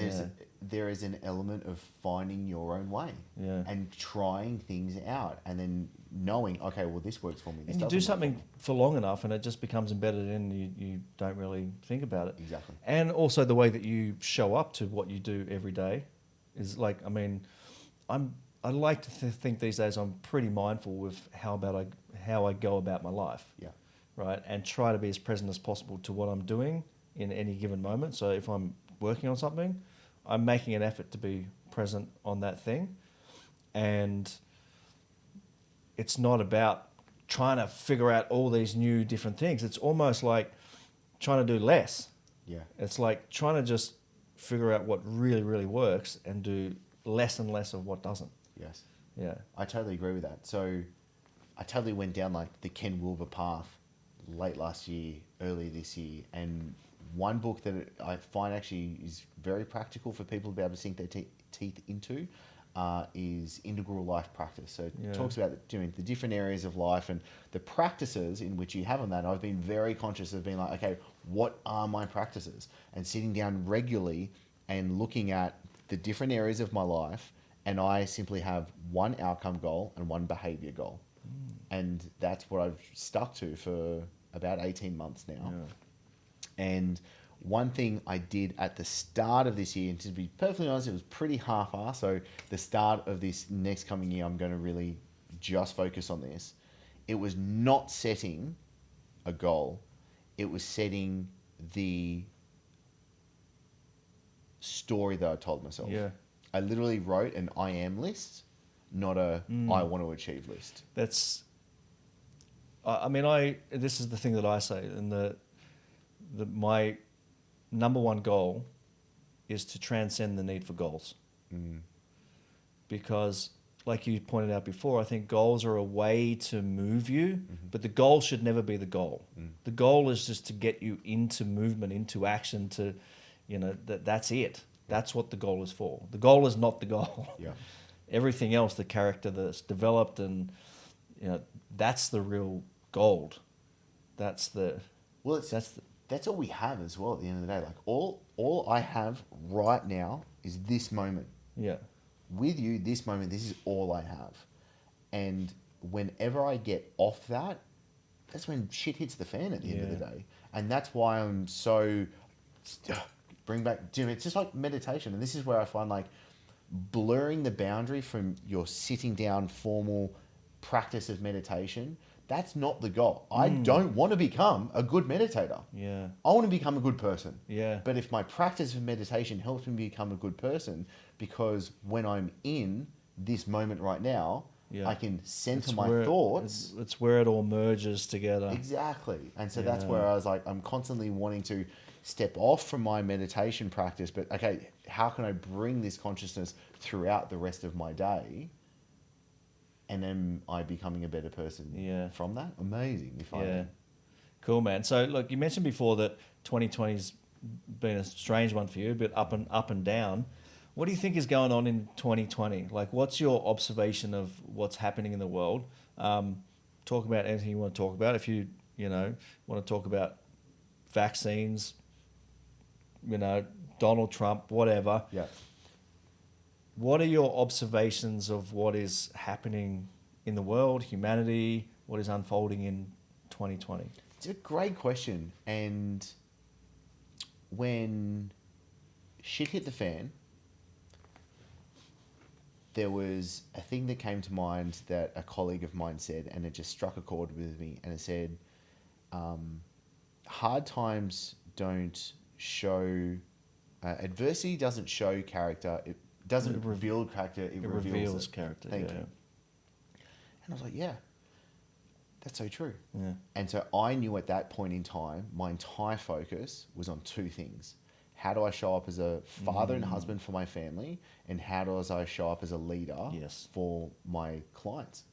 there is an element of finding your own way, Yeah. and trying things out, and then knowing, okay, well, this works for me. This And you doesn't do work something for long enough and it just becomes embedded in, you don't really think about it. Exactly. And also the way that you show up to what you do every day is like, I mean, I like to think these days I'm pretty mindful with how I go about my life. Yeah. Right. And try to be as present as possible to what I'm doing in any given moment. So if I'm working on something, I'm making an effort to be present on that thing. And it's not about trying to figure out all these new different things. It's almost like trying to do less. Yeah. It's like trying to just figure out what really, really works and do less and less of what doesn't. Yes. Yeah. I totally agree with that. So I totally went down like the Ken Wilber path late last year, early this year. And one book that I find actually is very practical for people to be able to sink their teeth into is Integral Life Practice. So it talks about doing the different areas of life and the practices in which you have on that. I've been very conscious of being like, okay, what are my practices? And sitting down regularly and looking at the different areas of my life, and I simply have one outcome goal and one behavior goal. And that's what I've stuck to for about 18 months now. Yeah. And one thing I did at the start of this year, and to be perfectly honest, it was pretty half-assed. So the start of this next coming year, I'm going to really just focus on this. It was not setting a goal. It was setting the story that I told myself. Yeah. I literally wrote an I am list, not a I want to achieve list. That's, I mean, this is the thing that I say, and my number one goal is to transcend the need for goals. Because, like you pointed out before, I think goals are a way to move you, but the goal should never be the goal. The goal is just to get you into movement, into action, to, that's it. That's what the goal is for. The goal is not the goal. Yeah. Everything else, the character that's developed, and that's the real gold. That's the Well, that's all we have as well at the end of the day. Like all I have right now is this moment. yeah. With you, this moment, this is all I have. And whenever I get off that, that's when shit hits the fan at the end of the day. And that's why I'm so bring back, dude, it's just like meditation. And this is where I find like blurring the boundary from your sitting down formal practice of meditation. That's not the goal. I don't want to become a good meditator. Yeah. I want to become a good person. Yeah. But if my practice of meditation helps me become a good person, because when I'm in this moment right now, I can center my thoughts. It's where it all merges together. Exactly. And so that's where I was like, I'm constantly wanting to step off from my meditation practice, but okay, how can I bring this consciousness throughout the rest of my day? And am I becoming a better person from that? Amazing. Cool, man. So, look, you mentioned before that 2020's been a strange one for you, a bit up and down. What do you think is going on in 2020? Like, what's your observation of what's happening in the world? Talk about anything you want to talk about. If you want to talk about vaccines, Donald Trump, whatever. Yeah. What are your observations of what is happening in the world, humanity, what is unfolding in 2020? It's a great question. And when shit hit the fan, there was a thing that came to mind that a colleague of mine said, and it just struck a chord with me. And it said, hard times don't show, adversity doesn't show character. It doesn't reveal character, it reveals character. Thank you. And I was like, yeah, that's so true. Yeah. And so I knew at that point in time, my entire focus was on two things. How do I show up as a father and husband for my family? And how do I show up as a leader for my clients?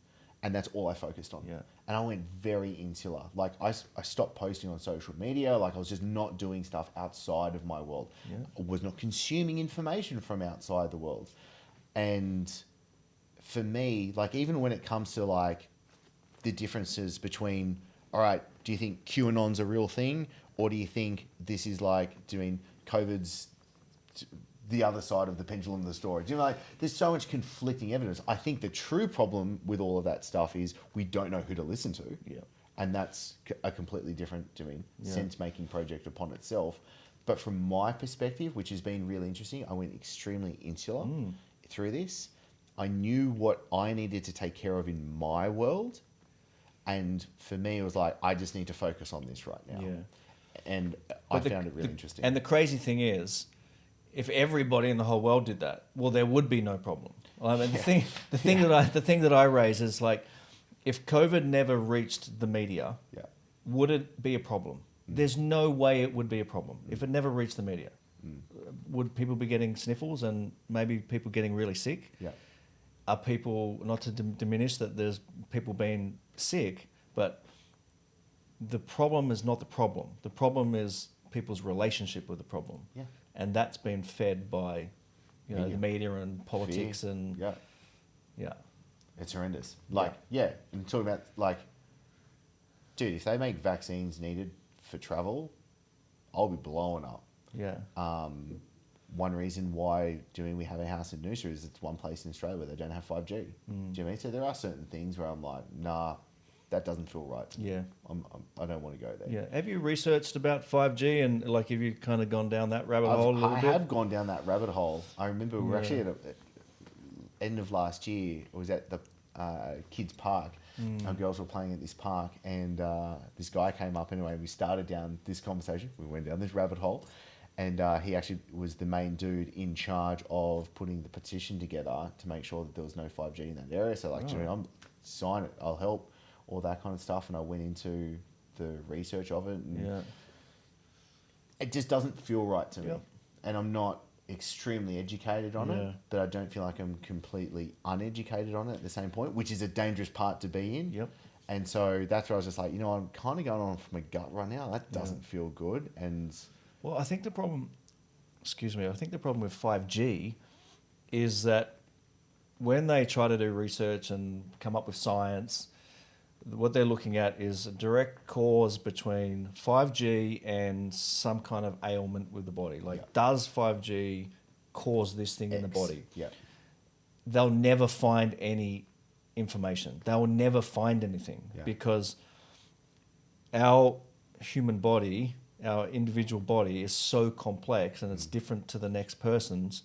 And that's all I focused on. Yeah. And I went very insular. Like I stopped posting on social media. Like I was just not doing stuff outside of my world. Yeah. I was not consuming information from outside the world. And for me, like even when it comes to like the differences between, all right, do you think QAnon's a real thing? Or do you think this is like doing COVID's the other side of the pendulum of the story? Do you know, like, there's so much conflicting evidence. I think the true problem with all of that stuff is we don't know who to listen to. Yeah. And that's a completely different, sense-making project upon itself. But from my perspective, which has been really interesting, I went extremely insular through this. I knew what I needed to take care of in my world. And for me, it was like, I just need to focus on this right now. Yeah. And I found it really interesting. And the crazy thing is, if everybody in the whole world did that, well, there would be no problem. I mean, the thing that I raise is like, if COVID never reached the media, would it be a problem? There's no way it would be a problem if it never reached the media. Would people be getting sniffles and maybe people getting really sick? Yeah. Are people, not to diminish that there's people being sick, but the problem is not the problem. The problem is people's relationship with the problem. Yeah. And that's been fed by, the media and politics. Fear. And yeah. It's horrendous. Like, I'm talking about like, dude, if they make vaccines needed for travel, I'll be blowing up. Yeah. One reason why we have a house in Noosa is it's one place in Australia where they don't have 5G. Do you know what I mean? So there are certain things where I'm like, nah, that doesn't feel right to me. Yeah. I don't want to go there. Yeah. Have you researched about 5G and like have you kind of gone down that rabbit hole a little bit? I have gone down that rabbit hole. I remember we were actually at end of last year. It was at the kids' park. Our girls were playing at this park, and this guy came up anyway. We started down this conversation. We went down this rabbit hole, and he actually was the main dude in charge of putting the petition together to make sure that there was no 5G in that area. So like, I'm sign it. I'll help. All that kind of stuff, and I went into the research of it. And it just doesn't feel right to me. Yep. And I'm not extremely educated on Yeah. it, but I don't feel like I'm completely uneducated on it at the same point, which is a dangerous part to be in. Yep. And so that's where I was just like, I'm kind of going on from my gut right now. That doesn't feel good. And Well, I think the problem, I think the problem with 5G is that when they try to do research and come up with science, what they're looking at is a direct cause between 5G and some kind of ailment with the body. Like, does 5G cause this thing in the body? Yeah. They'll never find any information. They'll never find anything because our human body, our individual body is so complex and it's different to the next person's,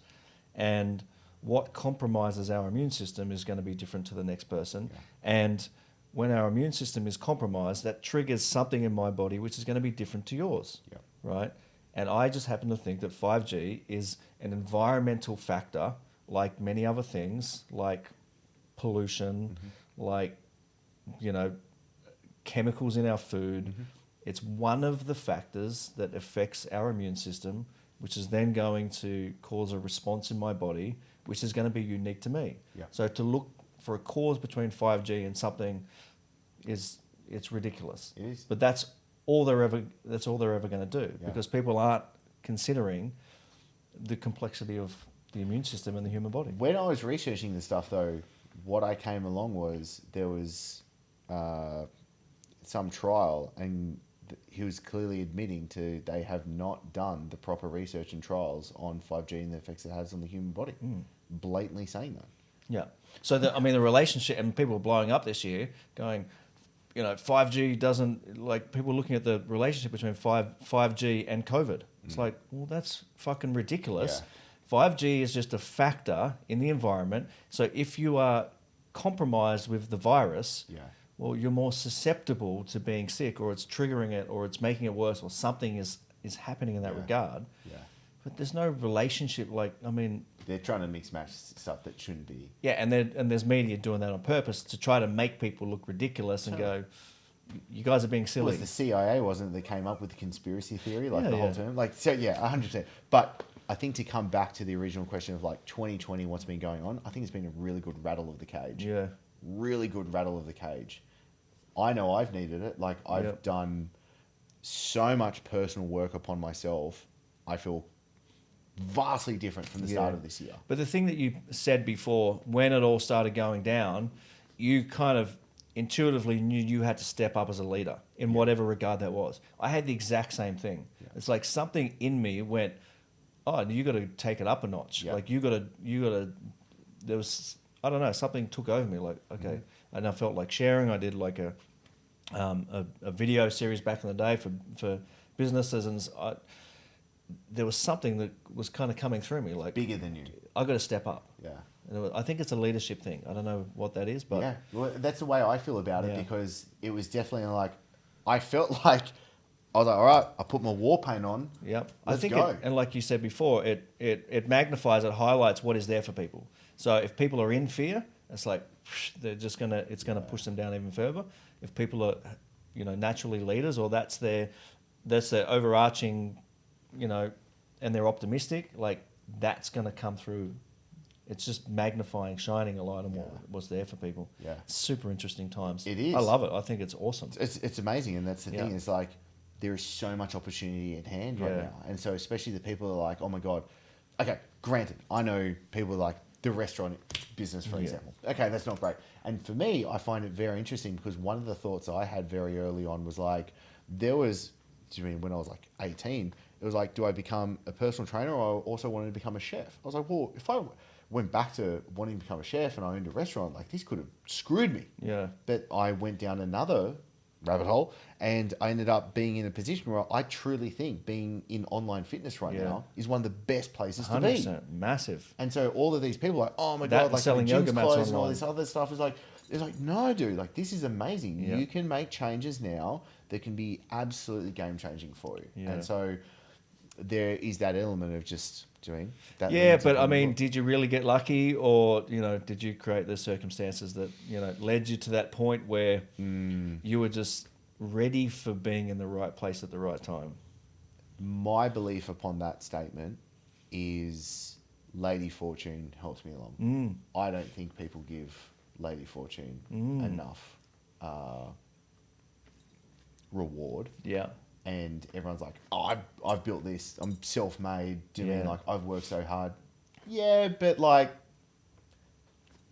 and what compromises our immune system is going to be different to the next person. And when our immune system is compromised, that triggers something in my body which is going to be different to yours, right? And I just happen to think that 5G is an environmental factor, like many other things, like pollution, like, chemicals in our food. It's one of the factors that affects our immune system, which is then going to cause a response in my body, which is going to be unique to me. So to look for a cause between 5G and something it's ridiculous. It is. But that's all they're ever going to do because people aren't considering the complexity of the immune system and the human body. When I was researching the stuff, though, what I came along was there was some trial, and he was clearly admitting to they have not done the proper research and trials on 5G and the effects it has on the human body. Blatantly saying that. Yeah. So the relationship, and people are blowing up this year, going, 5G doesn't, like, people looking at the relationship between 5G and COVID. It's like, well, that's fucking ridiculous. 5G is just a factor in the environment. So if you are compromised with the virus, well, you're more susceptible to being sick, or it's triggering it, or it's making it worse, or something is happening in that regard. But there's no relationship. They're trying to mix match stuff that shouldn't be. Yeah, and there's media doing that on purpose to try to make people look ridiculous and go, you guys are being It silly. was the CIA, wasn't it, that came up with the conspiracy theory, the whole term? 100%. But I think to come back to the original question of 2020, what's been going on, I think it's been a really good rattle of the cage. Yeah. Really good rattle of the cage. I know I've needed it. I've done so much personal work upon myself. I feel vastly different from the start of this year. But the thing that you said before, when it all started going down, you kind of intuitively knew you had to step up as a leader in whatever regard that was. I had the exact same thing. It's like something in me went, oh, you got to take it up a notch. Like you got to, there was, I don't know, something took over me. Like, okay. And I felt like sharing. I did like a video series back in the day for businesses, and there was something that was kind of coming through me, like Bigger than you. I got to step up. Yeah. And I think it's a leadership thing. I don't know what that is, but well, that's the way I feel about it, because it was definitely I felt like I was like, all right, I put my war paint on. Yep. Let's I think go. and like you said before, it magnifies, it highlights what is there for people. So if people are in fear, it's like they're just it's gonna push them down even further. If people are, naturally leaders, or that's their overarching, and they're optimistic, like that's gonna come through. It's just magnifying, shining a light on what's there for people. Yeah. Super interesting times. It is. I love it. I think it's awesome. It's amazing, and that's the thing. It's there is so much opportunity at hand right now, and so especially the people are like, oh my god. Okay, granted, I know people like the restaurant business, for example. Okay, that's not great. And for me, I find it very interesting because one of the thoughts I had very early on was when I was 18, it was like, do I become a personal trainer, or I also wanted to become a chef? I was like, well, if I went back to wanting to become a chef and I owned a restaurant, this could have screwed me. Yeah. But I went down another rabbit hole, and I ended up being in a position where I truly think being in online fitness right now is one of the best places to be. 100%. Massive. And so all of these people are like, oh my That god, selling the yoga gym's mats closed and all online. this other stuff is it's like, no, dude, this is amazing. Yeah. You can make changes now that can be absolutely game changing for you. Yeah. And so there is that element of just doing that. Yeah, but I mean, did you really get lucky, or did you create the circumstances that led you to that point where you were just ready for being in the right place at the right time? my belief upon that statement is Lady Fortune helps me along. I don't think people give Lady Fortune enough reward. Yeah. And everyone's like, oh, I've built this. I'm self-made. Do you mean like I've worked so hard? Yeah, but like,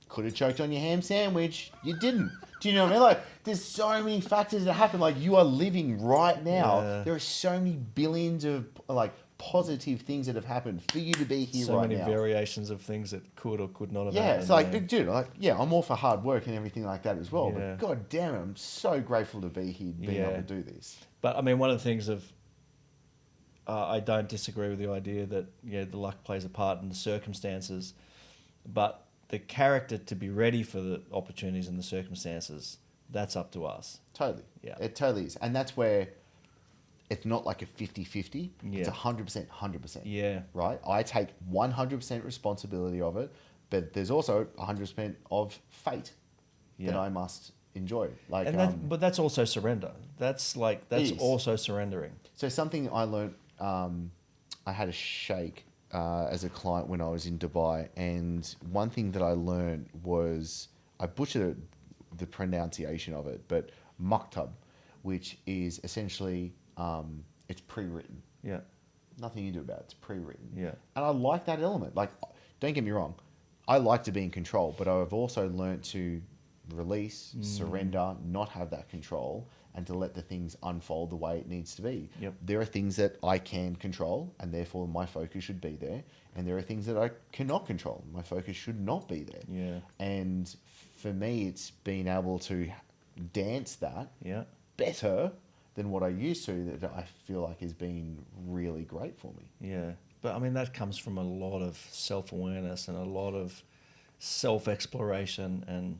could have choked on your ham sandwich. You didn't. Do you know what I mean? Like, there's so many factors that happen. Like, you are living right now. Yeah. There are so many billions of like positive things that have happened for you to be here So right many now. variations of things that could or could not have Yeah, happened. it's like, dude, like, yeah, I'm all for hard work and everything like that as well. Yeah. But god damn it, I'm so grateful to be here, being Yeah. able to do this. But I mean, one of the things of I don't disagree with the idea that the luck plays a part in the circumstances, but the character to be ready for the opportunities and the circumstances, that's up to us. Totally. Yeah. It totally is. And that's where it's not like a 50-50. Yeah. It's 100%, 100%. Yeah. Right? I take 100% responsibility of it, but there's also 100% of fate that Yeah. I must enjoy. Like, And but that's also surrender. That's is. also surrendering. So something I learned, I had a shake as a client when I was in Dubai, and one thing that I learned was, I butchered the pronunciation of it, but maktab, which is essentially, it's pre-written. Yeah. Nothing you do about it. It's pre-written. Yeah. And I like that element. Like, don't get me wrong, I like to be in control, but I've also learned to release, surrender, not have that control, and to let the things unfold the way it needs to be. Yep. There are things that I can control, and therefore my focus should be there. And there are things that I cannot control. My focus should not be there. Yeah. And for me, it's being able to dance that Yeah. better than what I used to, that I feel like has been really great for me. Yeah. But I mean, that comes from a lot of self-awareness and a lot of self-exploration and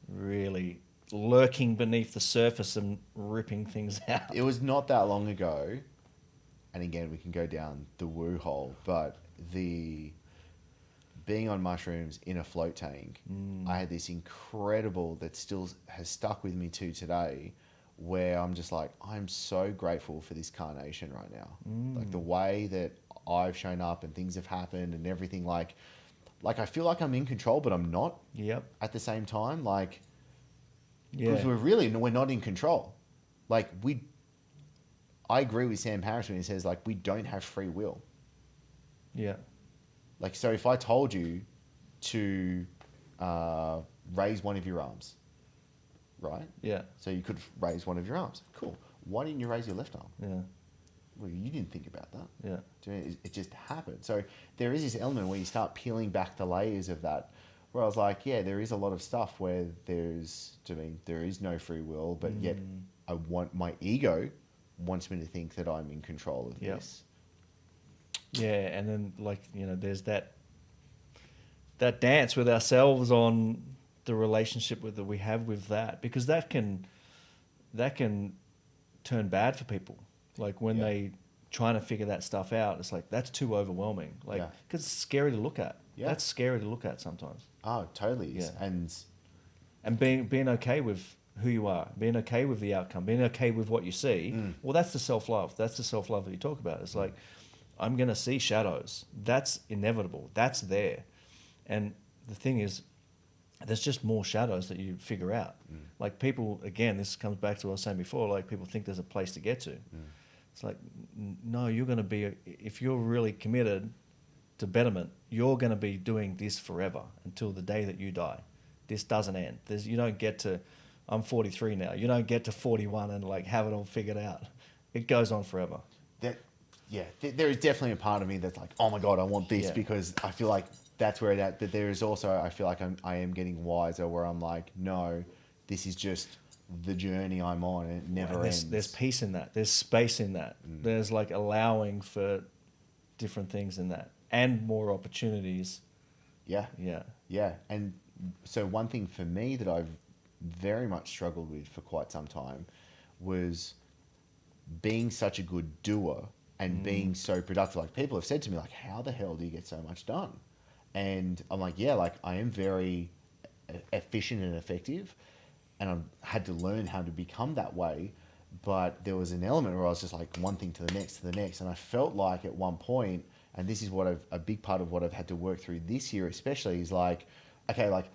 really lurking beneath the surface and ripping things out. It was not that long ago, and again, we can go down the woo hole, but the being on mushrooms in a float tank, I had this incredible, that still has stuck with me to today, where I'm just like, I'm so grateful for this carnation right now. Like the way that I've shown up and things have happened and everything, like I feel like I'm in control, but I'm not Yep. at the same time. Like, Yeah. because we're not in control. Like, I agree with Sam Harris when he says, like, we don't have free will. Yeah. Like, so if I told you to raise one of your arms, right? Yeah. So you could raise one of your arms. Cool. Why didn't you raise your left arm? Yeah. Well, you didn't think about that. Yeah. Do you know, it just happened. So there is this element where you start peeling back the layers of that, where I was like, yeah, there is a lot of stuff where there is no free will, but yet my ego wants me to think that I'm in control of Yep. this. Yeah, and then there's that dance with ourselves on the relationship that we have with that, because that can turn bad for people. Like when they trying to figure that stuff out, it's like that's too overwhelming. Like, because it's scary to look at. Yeah. That's scary to look at sometimes. Oh, totally is. Yeah. And being okay with who you are, being okay with the outcome, being okay with what you see. Well, that's the self-love. That's the self-love that you talk about. It's like, I'm going to see shadows. That's inevitable. That's there. And the thing is, there's just more shadows that you figure out. Like people, again, this comes back to what I was saying before, like people think there's a place to get to. It's like, no, you're going to be, if you're really committed to betterment, you're going to be doing this forever until the day that you die. This doesn't end. You don't get to, I'm 43 now, you don't get to 41 and like have it all figured out. It goes on forever. There is definitely a part of me that's like, oh my God, I want this, because I feel like that's where it at. But there is also, I feel like I am getting wiser, where I'm like, no, this is just the journey I'm on, and it never ends. There's peace in that. There's space in that. There's like allowing for different things in that and more opportunities. Yeah. Yeah. Yeah. And so one thing for me that I've very much struggled with for quite some time was being such a good doer and being so productive. Like people have said to me, like, how the hell do you get so much done? And I'm like, yeah, like I am very efficient and effective, and I've had to learn how to become that way. But there was an element where I was just like one thing to the next, and I felt like at one point, and this is what a big part of what I've had to work through this year, especially, is like, okay, like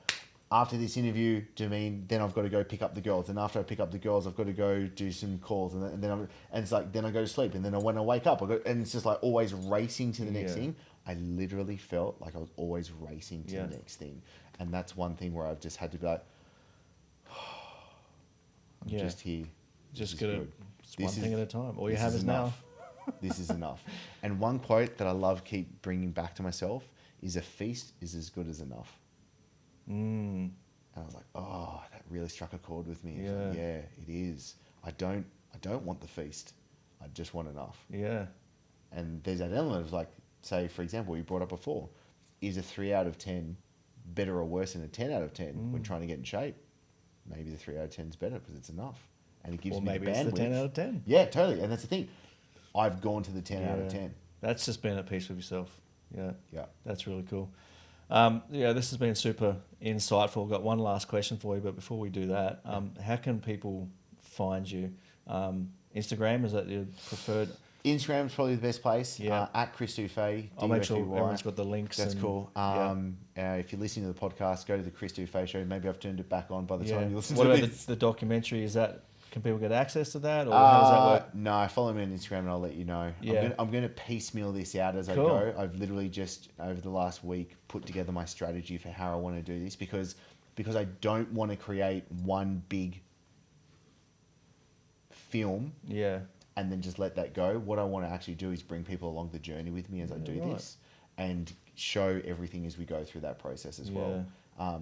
after this interview, do you mean then I've got to go pick up the girls, and after I pick up the girls, I've got to go do some calls, and then it's like then I go to sleep, and then when I wake up, and it's just like always racing to the next thing. I literally felt like I was always racing to the next thing, and that's one thing where I've just had to be like, I'm just here. Just good. It's one thing at a time. All you have is now. This is enough. And one quote that I love keep bringing back to myself is, a feast is as good as enough. And I was like, oh, that really struck a chord with me. Yeah. Like, yeah, it is. I don't want the feast. I just want enough. Yeah. And there's that element of like, say, for example, you brought up before, is a 3 out of 10 better or worse than a 10 out of 10 when trying to get in shape? Maybe the 3 out of 10 is better because it's enough. And it gives me the bandwidth. It's the 10 out of 10. Yeah, totally. And that's the thing. I've gone to the 10 out of 10. That's just being at peace with yourself. Yeah. Yeah. That's really cool. This has been super insightful. I've got one last question for you, but before we do that, how can people find you? Instagram, is that your preferred? Instagram's probably the best place. Yeah. At Chris Dufay. I'll make sure everyone's got the links. That's cool. If you're listening to the podcast, go to the Chris Dufay show. Maybe I've turned it back on by the time you listen to this. What about the documentary? Is that, can people get access to that, or how does that work? No, follow me on Instagram and I'll let you know. Yeah. I'm going to piecemeal this out as I go. I've literally just, over the last week, put together my strategy for how I want to do this because I don't want to create one big film and then just let that go. What I want to actually do is bring people along the journey with me as I do this and show everything as we go through that process as well.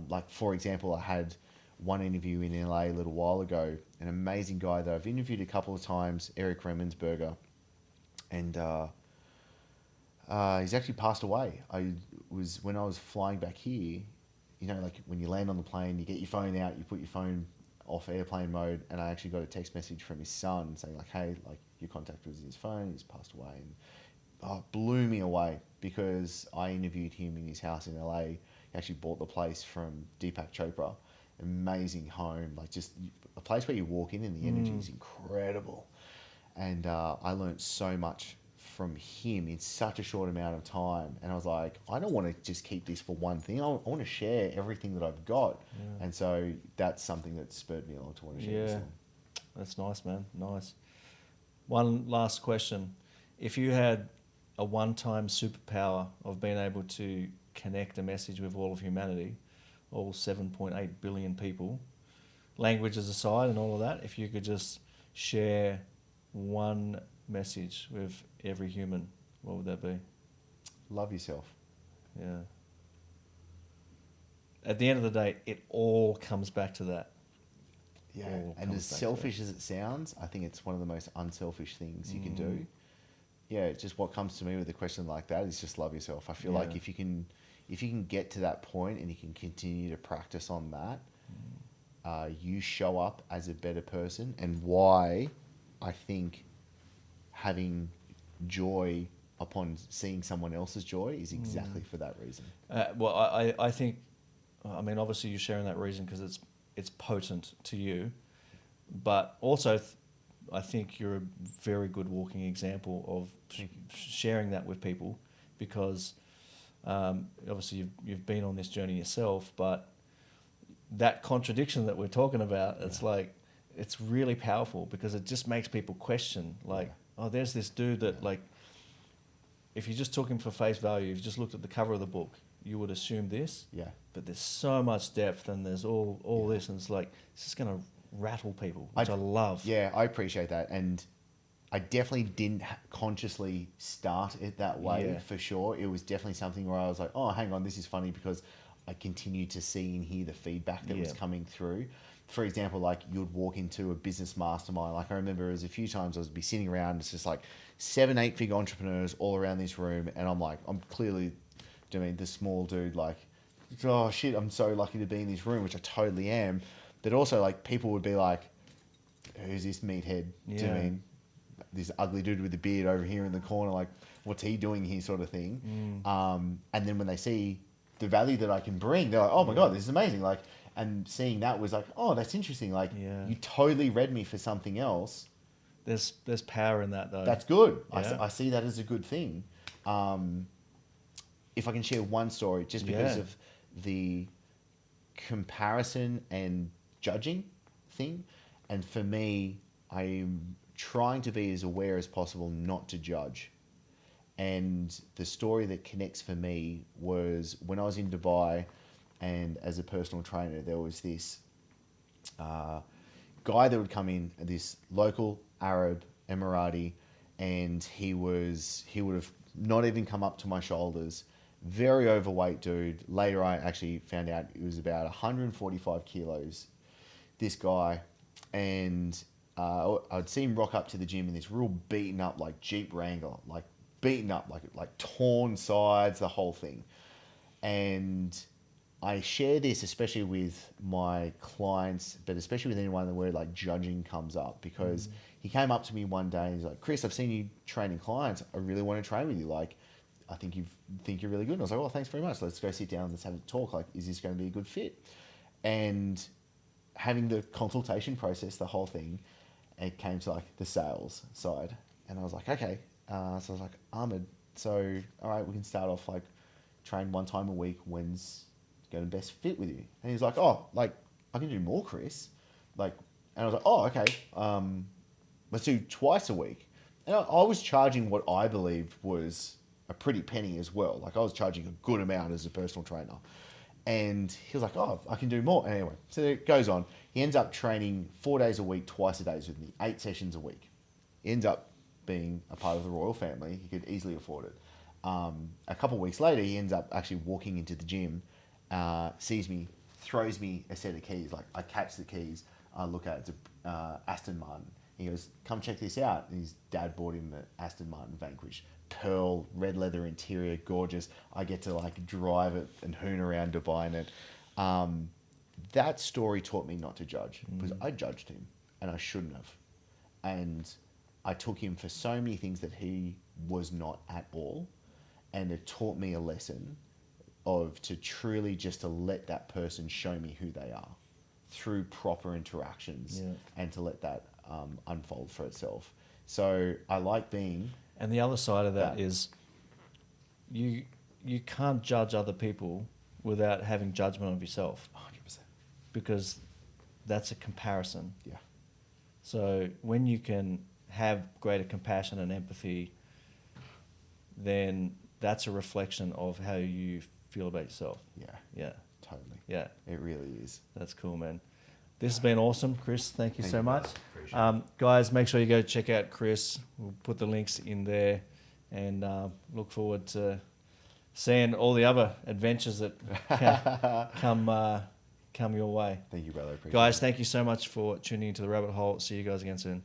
Like, for example, I had one interview in LA a little while ago, an amazing guy that I've interviewed a couple of times, Eric Remensberger, and he's actually passed away. When I was flying back here, you know, like when you land on the plane, you get your phone out, you put your phone off airplane mode, and I actually got a text message from his son saying like, hey, like your contact was in his phone, he's passed away. And it blew me away because I interviewed him in his house in LA. He actually bought the place from Deepak Chopra. Amazing home, like just a place where you walk in and the energy is incredible. And I learned so much from him in such a short amount of time. And I was like, I don't want to just keep this for one thing. I want to share everything that I've got. And so that's something that spurred me on to want to share this. That's nice, man. Nice. One last question. If you had a one-time superpower of being able to connect a message with all of humanity, all 7.8 billion people, languages aside and all of that, if you could just share one message with every human, what would that be? Love yourself. Yeah. At the end of the day, it all comes back to that. Yeah. And as selfish as it sounds, I think it's one of the most unselfish things you can do. Yeah, it's just what comes to me with a question like that is just love yourself. I feel like if you can get to that point and you can continue to practice on that, you show up as a better person. And why I think having joy upon seeing someone else's joy is exactly for that reason. Well, I think, I mean, obviously you're sharing that reason because it's potent to you, but also I think you're a very good walking example of sharing that with people because obviously you've been on this journey yourself, but that contradiction that we're talking about, it's like, it's really powerful because it just makes people question, like, oh, there's this dude that, like, if you just took him for face value, if you just looked at the cover of the book, you would assume this. Yeah. But there's so much depth and there's all this, and it's like, it's just going to rattle people, which I love. Yeah, I appreciate that. And I definitely didn't consciously start it that way, for sure. It was definitely something where I was like, oh, hang on, this is funny because I continued to see and hear the feedback that was coming through. For example, like you'd walk into a business mastermind. Like I remember there was a few times I would be sitting around, it's just like 7, 8 figure entrepreneurs all around this room. And I'm like, I'm clearly, the small dude, like, oh shit, I'm so lucky to be in this room, which I totally am. But also like people would be like, who's this meathead? Do you mean this ugly dude with the beard over here in the corner? Like, what's he doing here sort of thing? And then when they see the value that I can bring, they're like, oh my God, this is amazing. And seeing that was like, oh, that's interesting. Like, you totally read me for something else, there's power in that though. That's good. Yeah. I see that as a good thing. If I can share one story, just because Yeah. of the comparison and judging thing, and for me, I'm trying to be as aware as possible not to judge. And the story that connects for me was when I was in Dubai, and as a personal trainer, there was this guy that would come in, this local Arab Emirati, and he would have not even come up to my shoulders. Very overweight dude. Later, I actually found out he was about 145 kilos. This guy, and I'd see him rock up to the gym in this real beaten up like Jeep Wrangler, like beaten up, like torn sides, the whole thing. And I share this especially with my clients, but especially with anyone where like judging comes up, because he came up to me one day and he's like, "Chris, I've seen you training clients. I really want to train with you. Like, I think think you're really good." And I was like, "Oh, thanks very much. Let's go sit down and let's have a talk. Like, is this going to be a good fit?" And having the consultation process, the whole thing, it came to like the sales side. And I was like, okay. So I was like, Ahmed, so, all right, we can start off like train one time a week. When's going to best fit with you? And he's like, oh, like I can do more, Chris. Like, and I was like, oh, okay. Let's do twice a week. And I was charging what I believed was a pretty penny as well. Like I was charging a good amount as a personal trainer. And he was like, oh, I can do more. Anyway, so it goes on. He ends up training 4 days a week, twice a day with me, 8 sessions a week. He ends up being a part of the royal family. He could easily afford it. A couple of weeks later, he ends up actually walking into the gym, sees me, throws me a set of keys. Like I catch the keys, I look at it, it's a Aston Martin. He goes, come check this out. And his dad bought him an Aston Martin Vanquish. Pearl, red leather interior, gorgeous. I get to like drive it and hoon around Dubai in it. That story taught me not to judge, because I judged him and I shouldn't have. And I took him for so many things that he was not at all. And it taught me a lesson of to truly just to let that person show me who they are through proper interactions, and to let that unfold for itself. So I like being... And the other side of that is you can't judge other people without having judgment of yourself. 100%. Because that's a comparison. Yeah. So when you can have greater compassion and empathy, then that's a reflection of how you feel about yourself. Yeah. Yeah. Totally. Yeah. It really is. That's cool, man. This has been awesome, Chris. Thank you so much. Appreciate it. Guys, make sure you go check out Chris. We'll put the links in there, and look forward to seeing all the other adventures that come your way. Thank you, brother. Appreciate Guys, it. thank you so much for tuning into The Rabbit Hole. See you guys again soon.